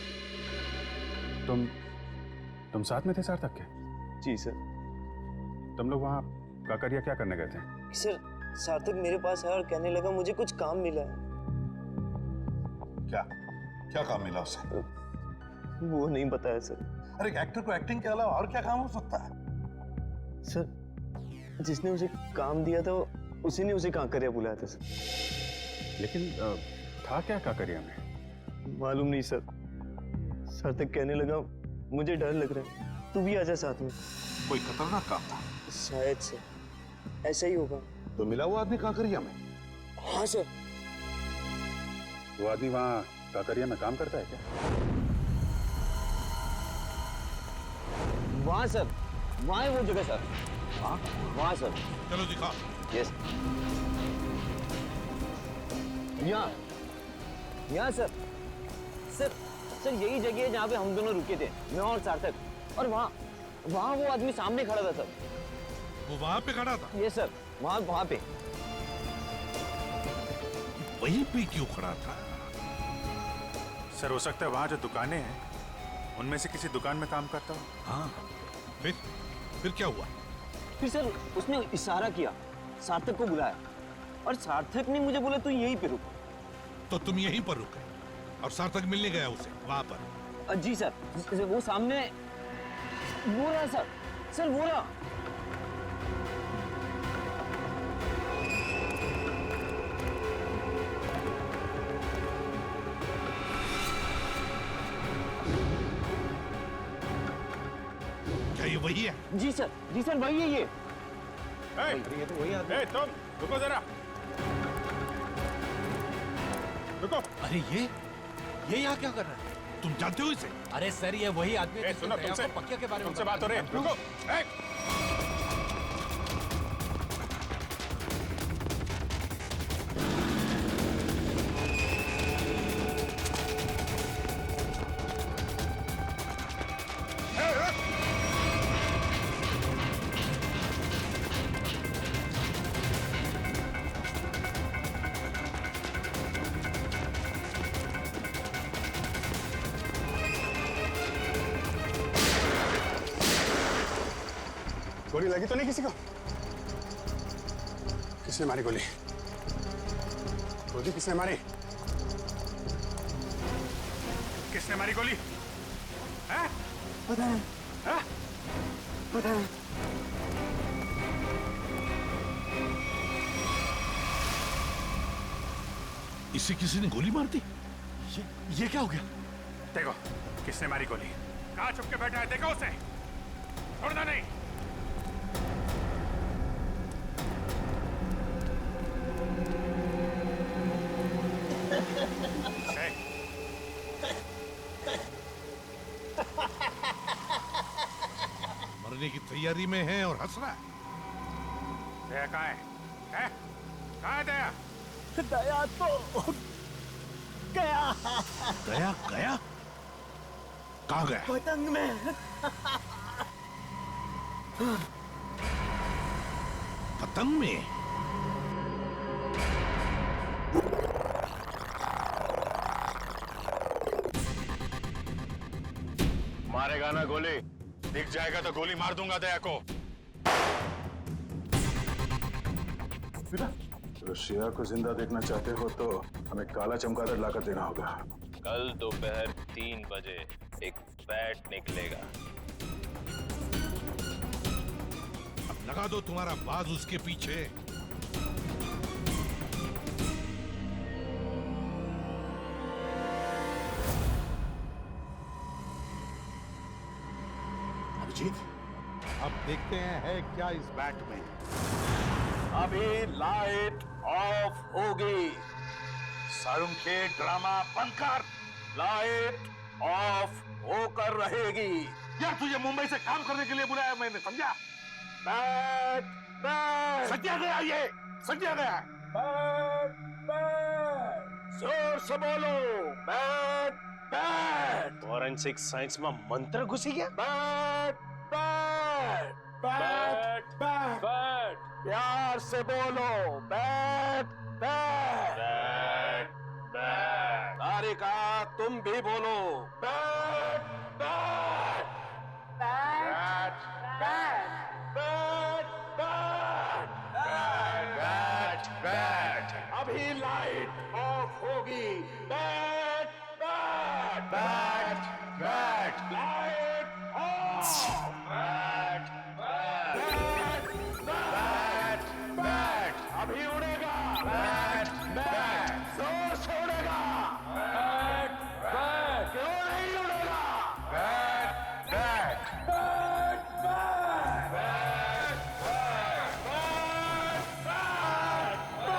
तुम साथ में थे सार्थक के? जी सर। तुम लोग वहाँ काकरिया क्या करने गए थे? सर सार्थक मेरे पास है और कहने लगा मुझे कुछ काम मिला है। क्या क्या काम मिला उसे? वो नहीं बताया सर। अरे एक्टर को एक्टिंग के अलावा और क्या काम हो सकता है? सर जिसने उसे काम दिया था उसी ने उसे कांकरिया बुलाया था सर। लेकिन था क्या काकरिया में? मालूम नहीं सर। सार्थक कहने लगा मुझे डर लग रहा है, तू भी आजा साथ में। कोई खतरनाक काम था? शायद से ऐसा ही होगा। तो मिला वो आदमी काकरिया में? हाँ सर। वो आदमी वहाँ काकरिया में काम करता है क्या? वहाँ सर, वहाँ है वो जगह सर। हाँ वहाँ सर। चलो दिखा। यस। यहाँ सर। सर सर यही जगह है जहाँ पे हम दोनों रुके थे, मैं और सार्थक। और वहाँ वो आदमी सामने खड़ा था सर। वो वहाँ पे खड़ा था? ये सर वहाँ पे। वहीं पे क्यों खड़ा था? सर हो सकता है वहाँ जो दुकानें हैं उनमें से किसी दुकान में काम करता हूँ। हाँ फिर क्या हुआ? फिर सर उसने इशारा किया, सार्थक को बुलाया और सार्थक ने मुझे बोला तू यहीं पे रुक। तो तुम यहीं पर रुके और सार्थक मिलने गया उसे वहां पर? जी सर, वो सामने वो रहा सर वो रहा। क्या ये वही है? जी सर वही है ये। ये तो वही आदमी। तुम रुको जरा, रुको। अरे ये यहाँ क्या कर रहा है? तुम जानते हो इसे? अरे सर ये वही आदमी है सुनो, तुमसे पक्के के बारे में तुमसे बात हो रही है। रुको। गोली लगी तो नहीं किसी को? किसने मारी गोली? गोली किसने मारी? किसने मारी गोली? हैं? पता नहीं। हैं? पता नहीं। इसे किसी ने गोली मार दी? ये क्या हो गया? देखो किसने मारी गोली। कहाँ छुप के बैठा है, देखो उसे, छोड़ना नहीं। मरने की तैयारी में है और हंस रहा है। दया कहाँ है? हैं? कहाँ है दया? दया तो गया। गया? कहाँ गया? पतंग में। पतंग में? मारेगा ना गोली? दिख जाएगा तो गोली मार दूंगा दया को। रशिया को जिंदा देखना चाहते हो तो हमें काला चमगादड़ लाकर देना होगा। कल दोपहर 3 बजे एक बैट निकलेगा। अब लगा दो तुम्हारा बाज उसके पीछे। अभिजीत, अब देखते हैं है क्या इस बैट में। अभी लाइट ऑफ होगी। सारुंखे ड्रामा बंद कर। लाइट ऑफ होकर रहेगी। यार तुझे मुंबई से काम करने के लिए बुलाया मैंने, समझा? बैट बैट समझा गया? ये समझा गया? बैट बैट जोर से बोलो, बैट बैट। फॉरेंसिक साइंस में मंत्र घुसी गया। Bat bat bat bat bat. प्यार से बोलो, bat bat bat bat. Tarika तुम भी बोलो, bat bat bat bat bat bat bat bat. अभी लाइट ऑफ होगी। Bat bat bat bat. Light off. Bat bat bat bat. अभी उड़ेगा। Bat bat. जोर से उड़ेगा। Bat bat. क्यों नहीं उड़ेगा? Bat bat bat bat bat bat bat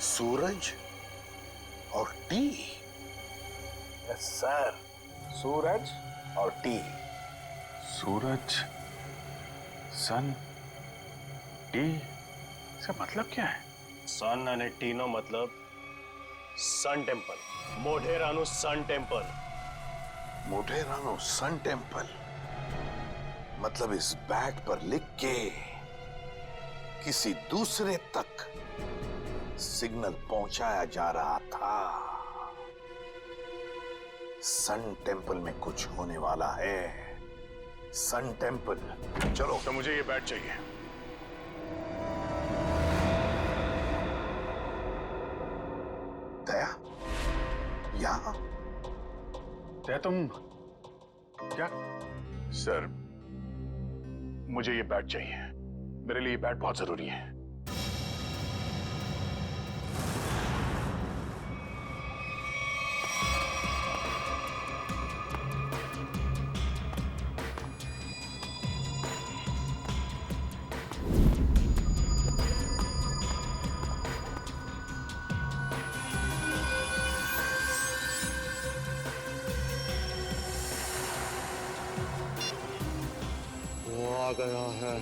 सूरज और टी। यस सर, सूरज और टी। सूरज, सन, टी, इसका मतलब क्या है? सन અને ટી નો મતલબ સન ટેમ્પલ, મોઢેરાનું સન ટેમ્પલ। मोढेरानो सन टेम्पल, मतलब इस बैट पर लिख के किसी दूसरे तक सिग्नल पहुंचाया जा रहा था। सन टेम्पल में कुछ होने वाला है। Sun temple. चलो, तो मुझे ये बैट चाहिए। दया, यहां? दया, तुम क्या? सर, मुझे ये बैट चाहिए। मेरे लिए ये बैट बहुत जरूरी है। वो आ गया है।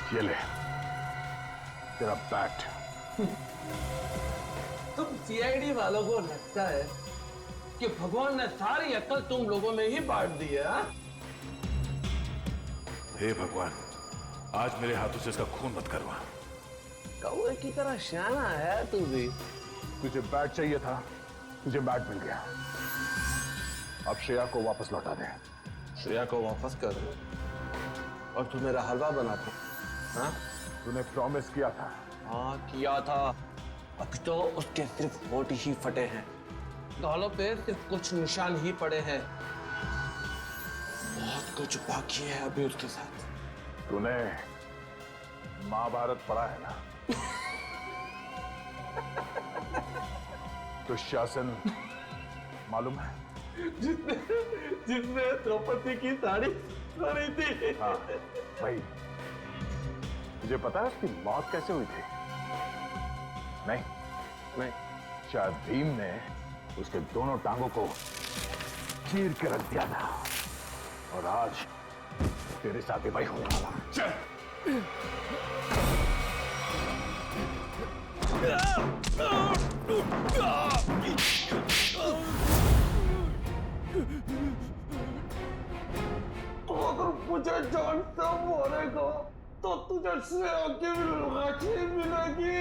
ये ले तेरा बैट। तुम सीआईडी वालों को लगता है कि भगवान ने सारी अक्ल तुम लोगों में ही बांट दी है? हाँ? हे भगवान, आज मेरे हाथों से इसका खून मत करवा। कौवे की तरह शाना है तू भी। तुझे बैट चाहिए था, तुझे बैट मिल गया। अब श्रेया को वापस लौटा दे। श्रेया को वापस कर दो और तू मेरा हलवा बना दे। हाँ? तूने प्रॉमिस किया था। हाँ किया था। अब तो उसके सिर्फ होठ ही फटे हैं, गालों पे सिर्फ कुछ निशान ही पड़े हैं। बहुत कुछ बाकी है अभी उसके साथ। तूने महाभारत पढ़ा है ना? दुशासन मालूम है? जिसने द्रौपदी की साड़ी पहनी थी। हाँ भाई, तुझे पता है उसकी मौत कैसे हुई थी? नहीं, शायद भीम ने उसके दोनों टांगों को चीर के रख दिया था। और आज तेरे साथ ही भाई होने वाला। चल। तुझे आके मिलूंगा, मिलेगी।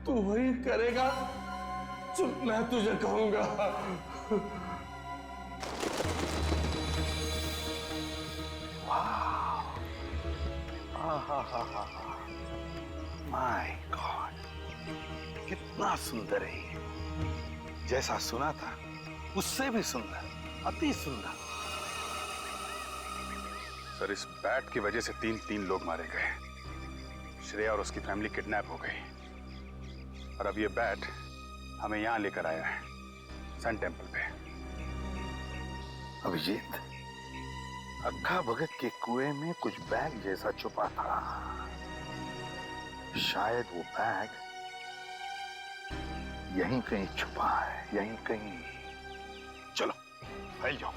तू वही करेगा जो मैं तुझे कहूंगा। माय गॉड, कितना सुंदर है ये। जैसा सुना था उससे भी सुंदर, अति सुंदर। सर, इस बैट की वजह से तीन लोग मारे गए। श्रेया और उसकी फैमिली किडनैप हो गई और अब ये बैट हमें यहां लेकर आया है, सन टेम्पल पे। अभिजीत, अक्खा भगत के कुएं में कुछ बैग जैसा छुपा था। शायद वो बैग यहीं कहीं छुपा है, यहीं कहीं। चलो फैल जाओ।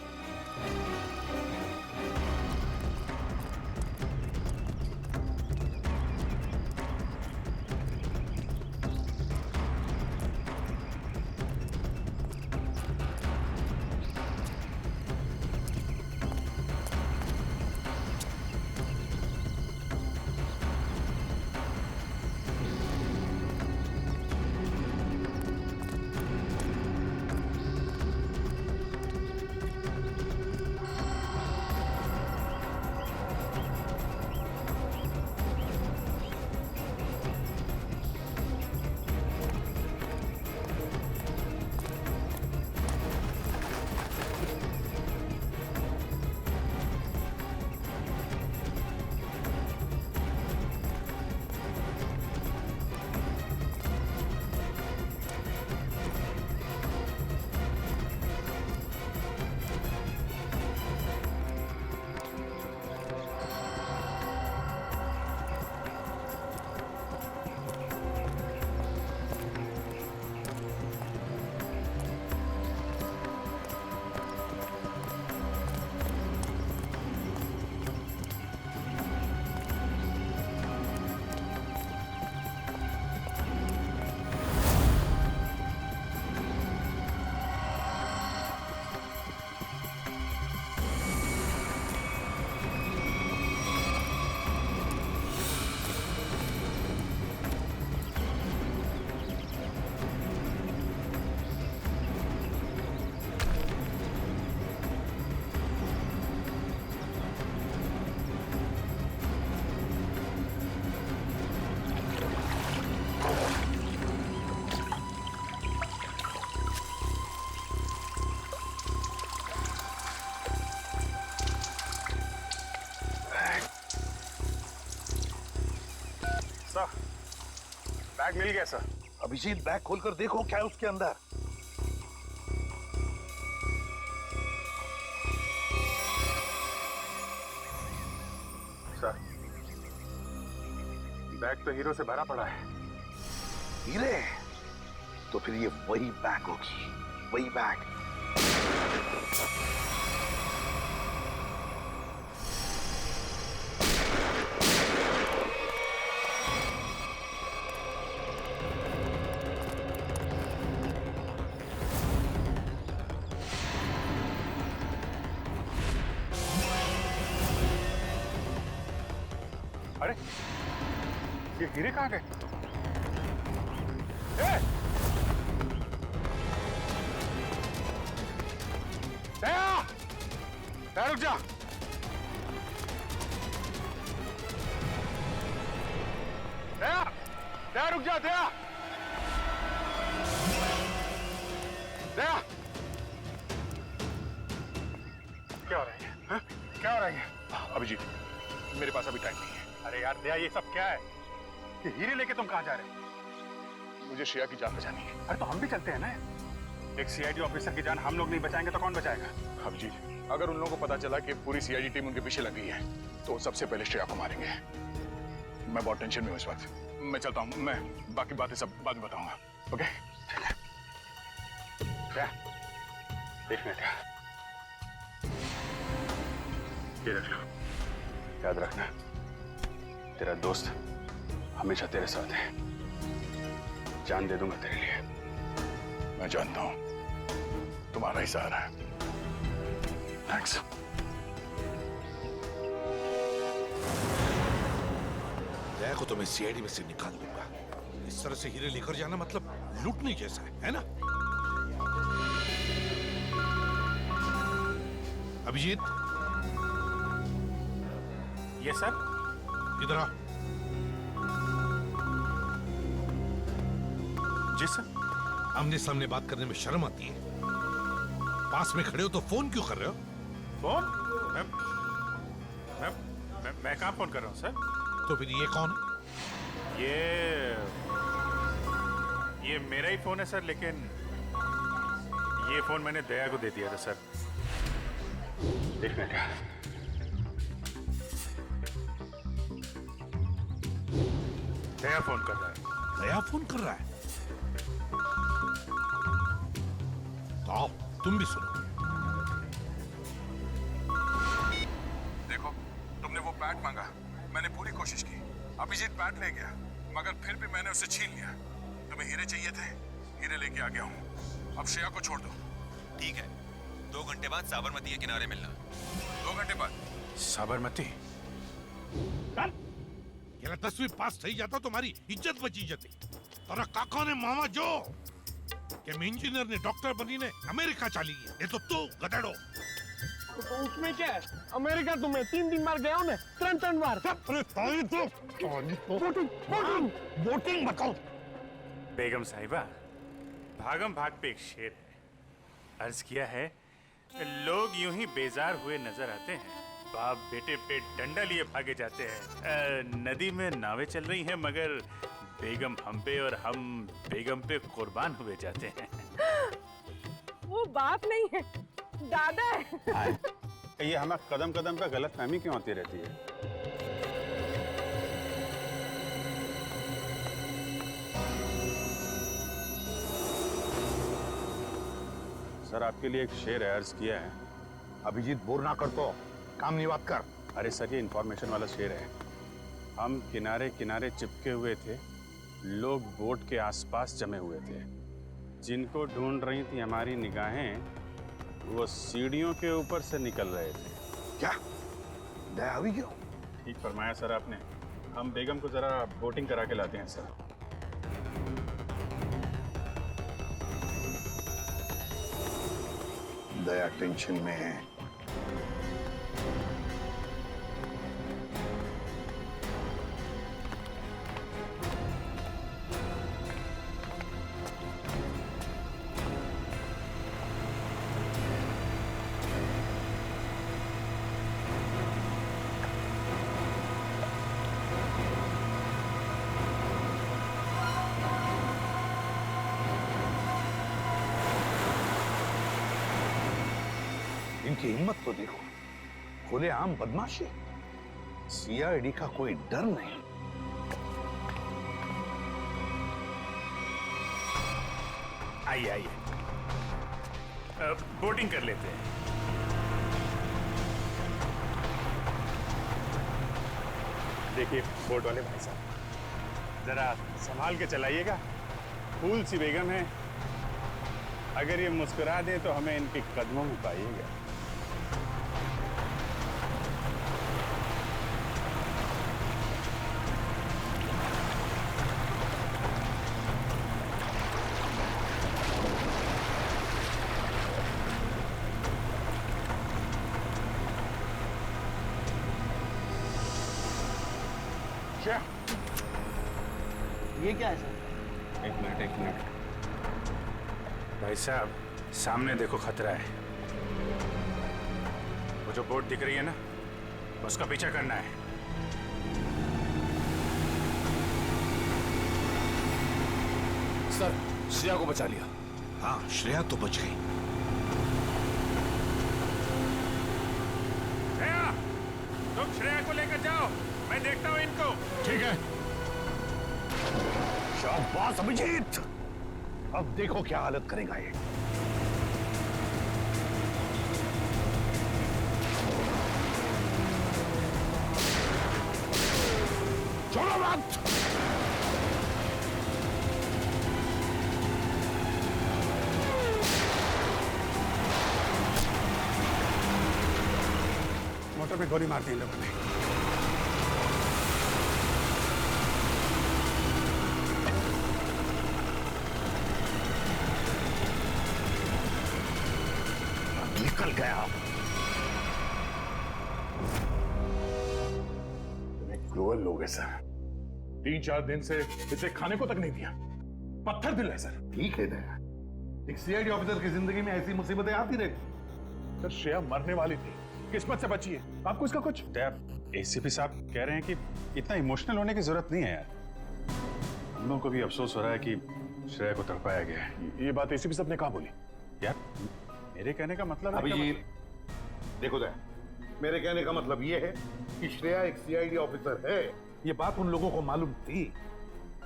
बैग मिल गया सर। अभिजीत, बैग खोलकर देखो क्या है उसके अंदर। सर, बैग तो हीरो से भरा पड़ा है। हीरे? तो फिर ये वही बैग होगी, वही बैग। अरे, ये हीरे कहाँ गए? दया, रुक जा। दया, रुक जा। दया, क्या हो रहा है? हाँ? क्या हो रहा है? अभिजीत, मेरे पास अभी टाइम नहीं है। अरे यार दया, ये सब क्या है? ये हीरे लेके तुम कहाँ जा रहे हो? मुझे श्रेया की जान बचानी है। अरे तो हम भी चलते हैं ना। एक सीआईडी ऑफिसर की जान हम लोग नहीं बचाएंगे तो कौन बचाएगा? अभिजीत, अगर उन लोगों को पता चला कि पूरी सीआईडी टीम उनके पीछे लग गई है तो सबसे पहले श्रेया को मारेंगे। मैं बहुत टेंशन में हूँ इस वक्त। मैं चलता हूँ, मैं बाकी बातें सब बाद में बताऊंगा। ओके? क्या? एक मिनट, ये रख लो। याद रखना, तेरा दोस्त हमेशा तेरे साथ है। जान दे दूंगा तेरे लिए। मैं जानता हूं तुम्हारा ही सहारा है। थैंक्स। दया को तो मैं सीआईडी में से निकाल दूंगा। इस तरह से हीरे लेकर जाना मतलब लूटने जैसा है ना? अभिजीत, ये सर। इधर आ। जी सर। आमने सामने बात करने में शर्म आती है? पास में खड़े हो तो फोन क्यों कर रहे हो? फोन? मैं कहाँ फोन कर रहा हूँ सर? तो फिर ये कौन है? ये मेरा ही फोन है सर, लेकिन ये फोन मैंने दया को दे दिया था सर। एक मिनट। दया फोन कर रहा है। दया फोन कर रहा है? तो आओ तुम भी सुनो। देखो, तुमने वो बैट मांगा, मैंने पूरी कोशिश की। अभिजीत बैट ले गया, मगर फिर भी मैंने उसे छीन लिया। तुम्हें हीरे चाहिए थे, हीरे लेके आ गया हूँ। अब श्रेया को छोड़ दो। ठीक है, 2 घंटे बाद साबरमती के किनारे मिलना। 2 घंटे बाद? साबरमती? ये 10वीं पास થઈ जाता तुम्हारी इज्जत बची जती। तारा काका ने मामा जो कि इंजीनियर ने डॉक्टर बनी ने अमेरिका चली गई। ये तो तू गधेड़ो। तो उसमें क्या है? अमेरिका तुम्हें 3 दिन बार गया हूँ मैं, 3 बार। वोटिंग बताओ। बेगम साहिबा, भागम भाग पे एक शेर है। अर्ज किया है, लोग यूं ही बेजार हुए नजर आते हैं, बाप बेटे पे डंडा लिए भागे जाते हैं। नदी में नावें चल रही हैं, मगर बेगम हम पे और हम बेगम पे कुर्बान हुए जाते हैं। वो बाप नहीं है, दादा है। ये हमें कदम कदम पे गलतफहमी क्यों होती रहती है? सर, आपके लिए एक शेर है, अर्ज किया है। अभिजीत, बोर ना कर तो काम नहीं बात कर। अरे सर, ये इंफॉर्मेशन वाला शेर है। हम किनारे किनारे चिपके हुए थे, लोग बोट के आसपास जमे हुए थे। जिनको ढूंढ रही थी हमारी निगाहें, वो सीढ़ियों के ऊपर से निकल रहे थे। क्या दया हुई क्यों? ठीक फरमाया सर आपने। हम बेगम को जरा बोटिंग करा के लाते हैं सर। दया टेंशन में है। इनकी हिम्मत तो देखो, खुलेआम बदमाशी। सीआईडी का कोई डर नहीं। आइए आइए, बोटिंग कर लेते हैं। देखिए बोट वाले भाई साहब, जरा संभाल के चलाइएगा। फूल सी बेगम है, अगर ये मुस्कुरा दें तो हमें इनके कदमों में पाइएगा। क्या? ये क्या है सर? एक मिनट। भाई साहब, सामने देखो, खतरा है। वो जो बोट दिख रही है ना, उसका पीछा करना है। सर, श्रेया को बचा लिया। हाँ, श्रेया तो बच गई। श्रेया, तुम श्रेया को लेकर जाओ, मैं देखता हूँ इनको। ठीक है। शाबाश अभिजीत, अब देखो क्या हालत करेगा ये। छोड़ो मत। डॉक्टर पे गोली मार दी इन लोगों ने। निकल गया। क्रूअल लोग हैं सर। 3-4 दिन से इसे खाने को तक नहीं दिया। पत्थर दिल है सर। ठीक है दया, एक सीआईडी ऑफिसर की जिंदगी में ऐसी मुसीबतें आती रहती। सर श्रेया मरने वाली थी, किस्मत से बची है। आपको इसका कुछ? एसीपी साहब कह रहे हैं कि इतना इमोशनल होने की जरूरत नहीं है यार। हम लोगों को भी अफसोस हो रहा है कि श्रेया को तड़पाया गया है। ये बात एसीपी साहब ने कहा बोली? यार मेरे कहने का मतलब अभिजीत, देखो दया, मेरे कहने का मतलब ये है कि श्रेया एक सीआईडी ऑफिसर है। ये बात उन लोगों को मालूम थी,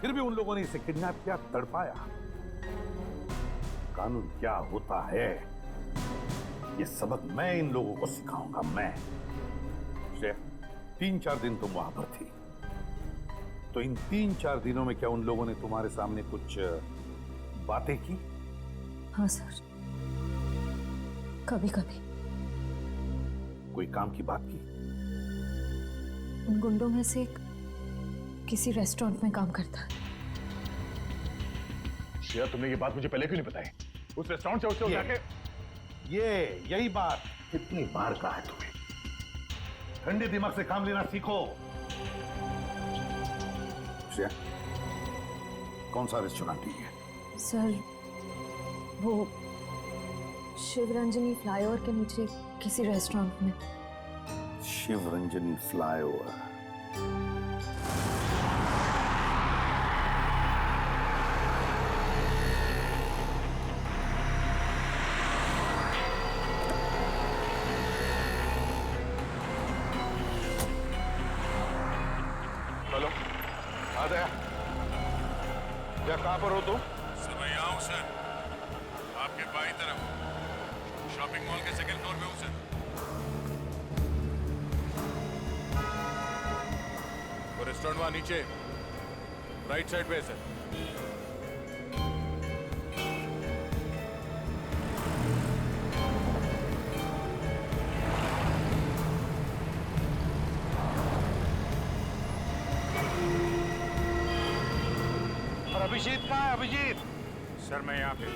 फिर भी उन लोगों ने इसे किडनैप किया, तड़पाया। कानून क्या होता है ये सबक मैं इन लोगों को सिखाऊंगा। मैं श्रेया, 3-4 दिन तुम वहां पर थी, तो इन 3-4 दिनों में क्या उन लोगों ने तुम्हारे सामने कुछ बातें की? हाँ सर, कभी कभी। कोई काम की बात की? उन गुंडों में से एक किसी रेस्टोरेंट में काम करता है। श्रेया, तुमने ये बात मुझे पहले क्यों नहीं बताई? उस रेस्टोरेंट से उससे जाके यही बात कितनी बार कहा है तुम्हें? ठंडे दिमाग से काम लेना सीखो। श्रेया, कौन सा रेस्टोरेंट है? सर वो शिवरंजनी फ्लाईओवर के नीचे किसी रेस्टोरेंट में। शिवरंजनी फ्लाईओवर। हेलो, आ गया। क्या कहां पर हो तुम? सर मैं यहाँ हूँ सर, आपके बाईं तरफ शॉपिंग मॉल के 2nd फ्लोर पे हूँ सर। वो रेस्टोरेंट वहाँ नीचे राइट साइड पे है सर। और अभिजीत कहाँ है? अभिजीत सर मैं यहाँ पे।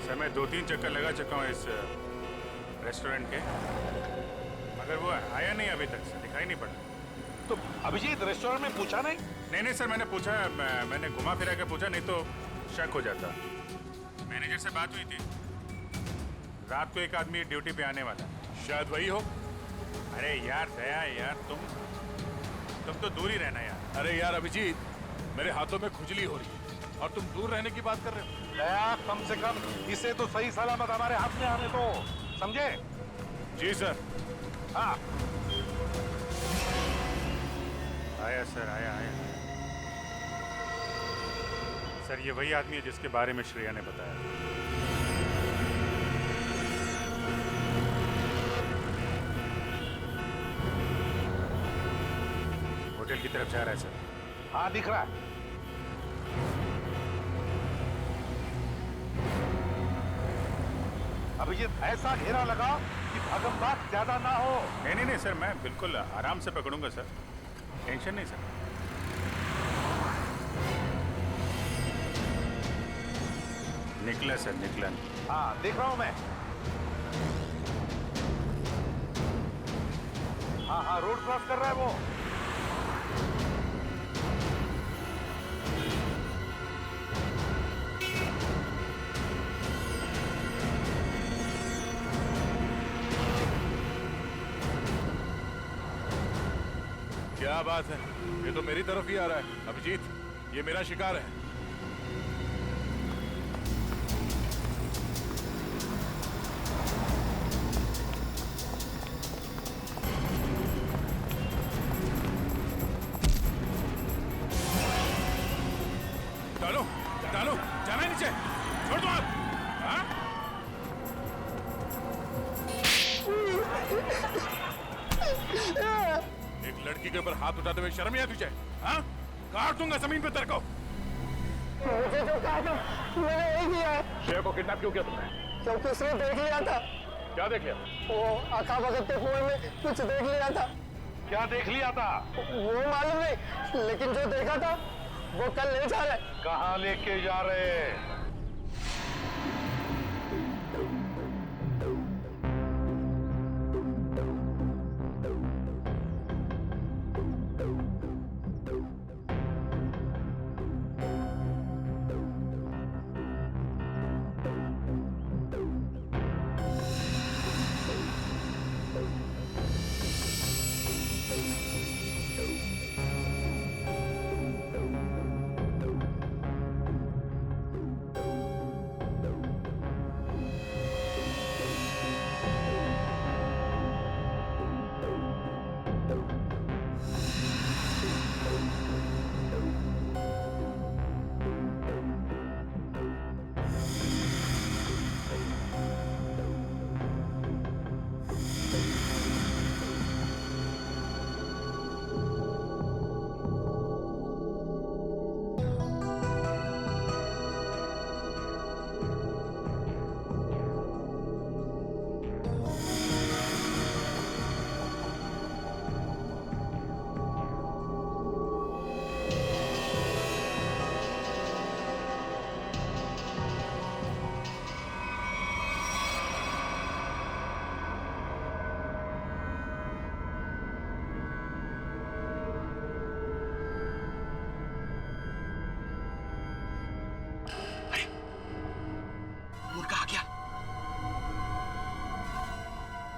सर मैं 2-3 चक्कर लगा चुका हूँ इस रेस्टोरेंट के, मगर वो आया नहीं अभी तक से, दिखाई नहीं पड़ा। तो अभिजीत रेस्टोरेंट में पूछा नहीं? नहीं सर, मैंने पूछा, मैंने घुमा फिरा के पूछा, नहीं तो शक हो जाता। मैनेजर से बात हुई थी, रात को एक आदमी ड्यूटी पे आने वाला, शायद वही हो। अरे यार दया यार, तुम तो दूर ही रहना यार। अरे यार अभिजीत, मेरे हाथों में खुजली हो रही है और तुम दूर रहने की बात कर रहे हो। दया, कम से कम इसे तो सही सलामत हमारे हाथ में आने दो, समझे? जी सर। हाँ आया सर, आया। सर ये वही आदमी है जिसके बारे में श्रेया ने बताया। होटल की तरफ जा रहा है सर। हाँ दिख रहा है। अभिजीत ऐसा घेरा लगा कि भागम-भाग ज्यादा ना हो। नहीं सर, मैं बिल्कुल आराम से पकड़ूंगा सर, टेंशन नहीं सर। निकला सर, निकला। हाँ देख रहा हूं मैं। हाँ रोड क्रॉस कर रहा है वो। क्या बात है, ये तो मेरी तरफ ही आ रहा है। अभिजीत, ये मेरा शिकार है। डालो, जाना है नीचे, छोड़ दो आप। हाँ? एक लड़की के ऊपर हाथ उठाते हुए शर्म नहीं आती तुझे? हाँ? काट दूंगा जमीन पे तेरे को। मुझे जो किया था, मैंने यही किया है। श्रेया को किडनैप क्यों किया तुमने? क्योंकि उसने देख लिया था। क्या देख लिया? वो आका भगत के कुएं में कुछ देख लिया था। क्या देख लिया था? वो मालूम नहीं, लेकिन जो देखा था वो कल ले जा रहे। कहाँ लेके जा रहे हैं?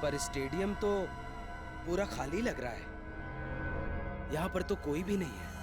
पर स्टेडियम तो पूरा खाली लग रहा है। यहाँ पर तो कोई भी नहीं है।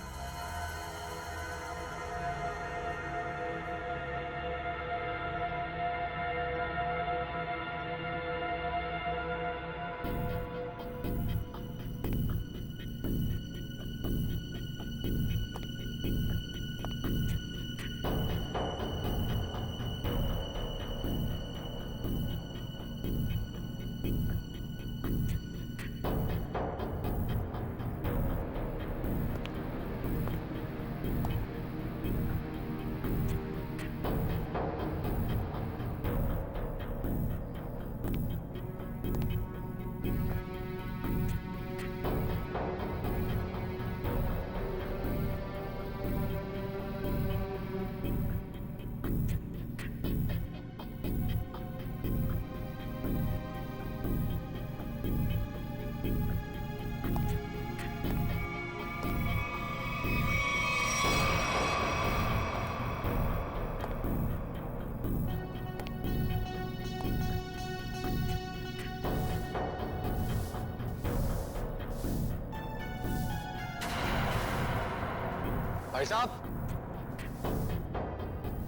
भाई साहब,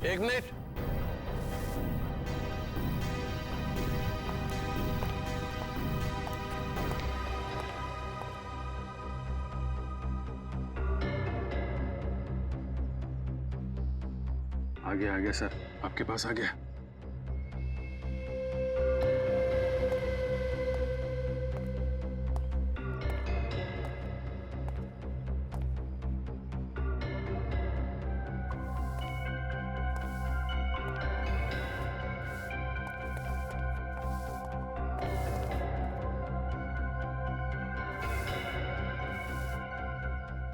एक मिनट। आ गया सर, आपके पास आ गया।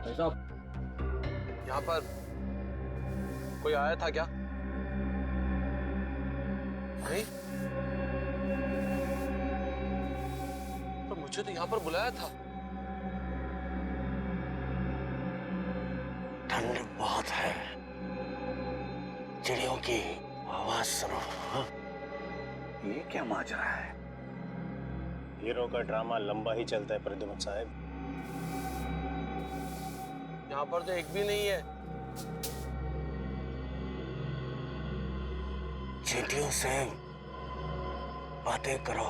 भाई साहब, यहाँ पर कोई आया था क्या? नहीं, पर मुझे तो यहाँ पर बुलाया था। ठंड बहुत है, चिड़ियों की आवाज सुनो। हाँ? ये क्या माजरा है? हीरो का ड्रामा लंबा ही चलता है प्रद्युमन साहब। यहाँ पर तो एक भी नहीं है। चींटियों से बातें करो।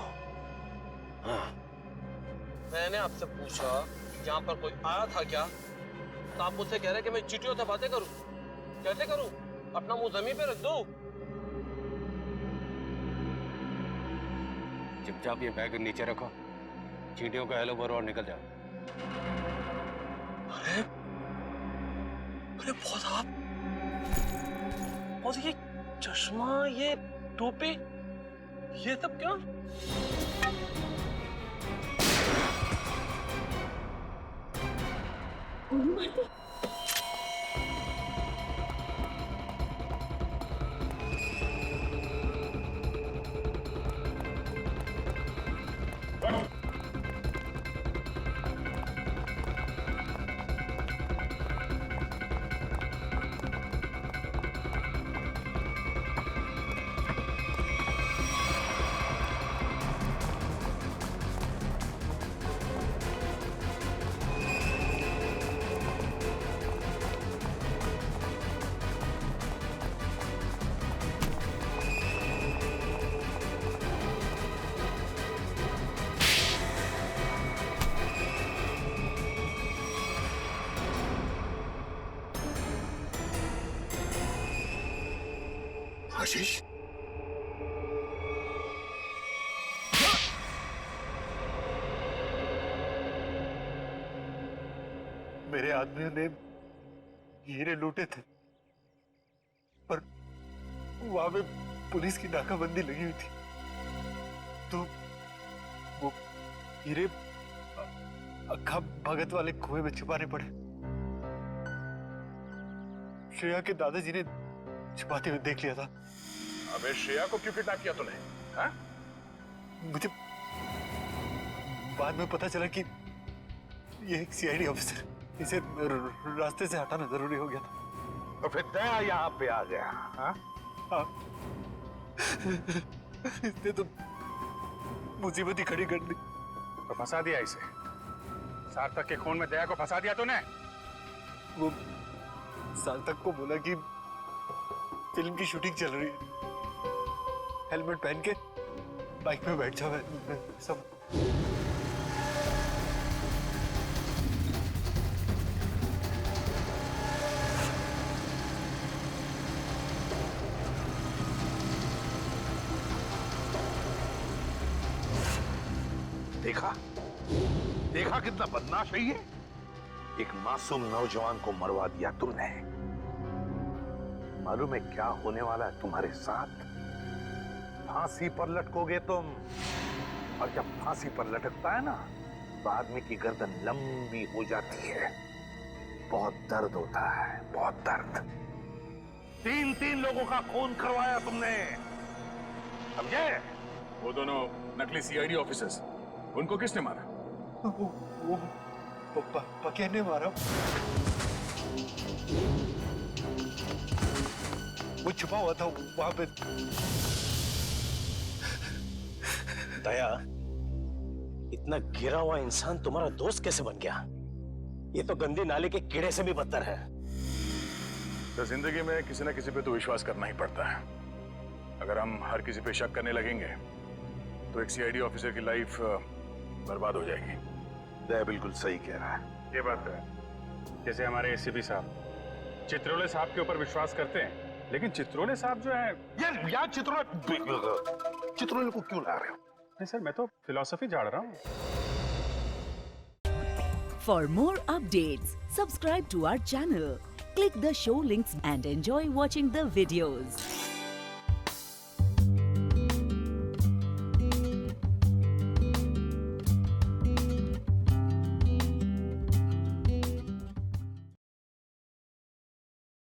हाँ। मैंने आपसे पूछा यहाँ पर कोई आया था क्या, तो आप मुझसे कह रहे कि मैं चींटियों से बातें करूं। कैसे करूं? अपना मुंह जमीन पे रख दो। चुपचाप ये बैग नीचे रखो, चींटियों का हेलो बोलो और निकल जाओ। अरे बहुत और ये चश्मा, ये टोपी, ये सब क्या? गोली मार दी। आशीष, मेरे आदमियों ने हीरे लूटे थे, पर वहां पे पुलिस की नाकाबंदी लगी हुई थी, तो वो हीरे अक्खा भगत वाले कुएं में छुपाने पड़े। श्रेया के दादाजी ने छुपाते हुए देख लिया था। अबे श्रेया को क्यों किडनैप किया तूने? हाँ? मुझे बाद में पता चला कि ये एक सीआईडी ऑफिसर, इसे रास्ते से हटाना जरूरी हो गया था। तो फिर दया यहाँ पे आ गया। हाँ? हाँ। इसने तो मुसीबत ही खड़ी कर दी। तो फंसा दिया इसे। सार्थक के खून में दया को फंसा दिया तूने। वो सार्थक को बोला कि फिल्म की शूटिंग चल रही है, हेलमेट पहन के बाइक में बैठ जाओ। सब देखा देखा कितना बदमाश है ये। एक मासूम नौजवान को मरवा दिया तुमने। मालूम है क्या होने वाला है तुम्हारे साथ? फांसी पर लटकोगे तुम, और जब फांसी पर लटकता है ना तो आदमी की गर्दन लंबी हो जाती है। बहुत दर्द होता है, बहुत दर्द। 3 लोगों का खून करवाया तुमने, समझे? वो दोनों नकली सीआईडी ऑफिसर्स, उनको किसने मारा? वो पकिया ने मारा। वो छुपा हुआ था वहां पे। दया, इतना गिरा हुआ इंसान तुम्हारा दोस्त कैसे बन गया? ये तो गंदी नाले के कीड़े से भी बदतर है। तो जिंदगी में किसी न किसी पे तो विश्वास करना ही पड़ता है। अगर हम हर किसी पे शक करने लगेंगे तो एक सीआईडी ऑफिसर की लाइफ बर्बाद हो जाएगी। दया बिल्कुल सही कह रहा है। ये बात है। जैसे हमारे एसीपी साहब चित्रोले साहब के ऊपर विश्वास करते हैं, लेकिन चित्रोले साहब जो है यार चित्रोले को क्यों ला रहे हो? नहीं सर, मैं तो फिलॉसफी झाड़ रहा हूँ। For more updates, subscribe to our channel, click the show links and enjoy watching the videos.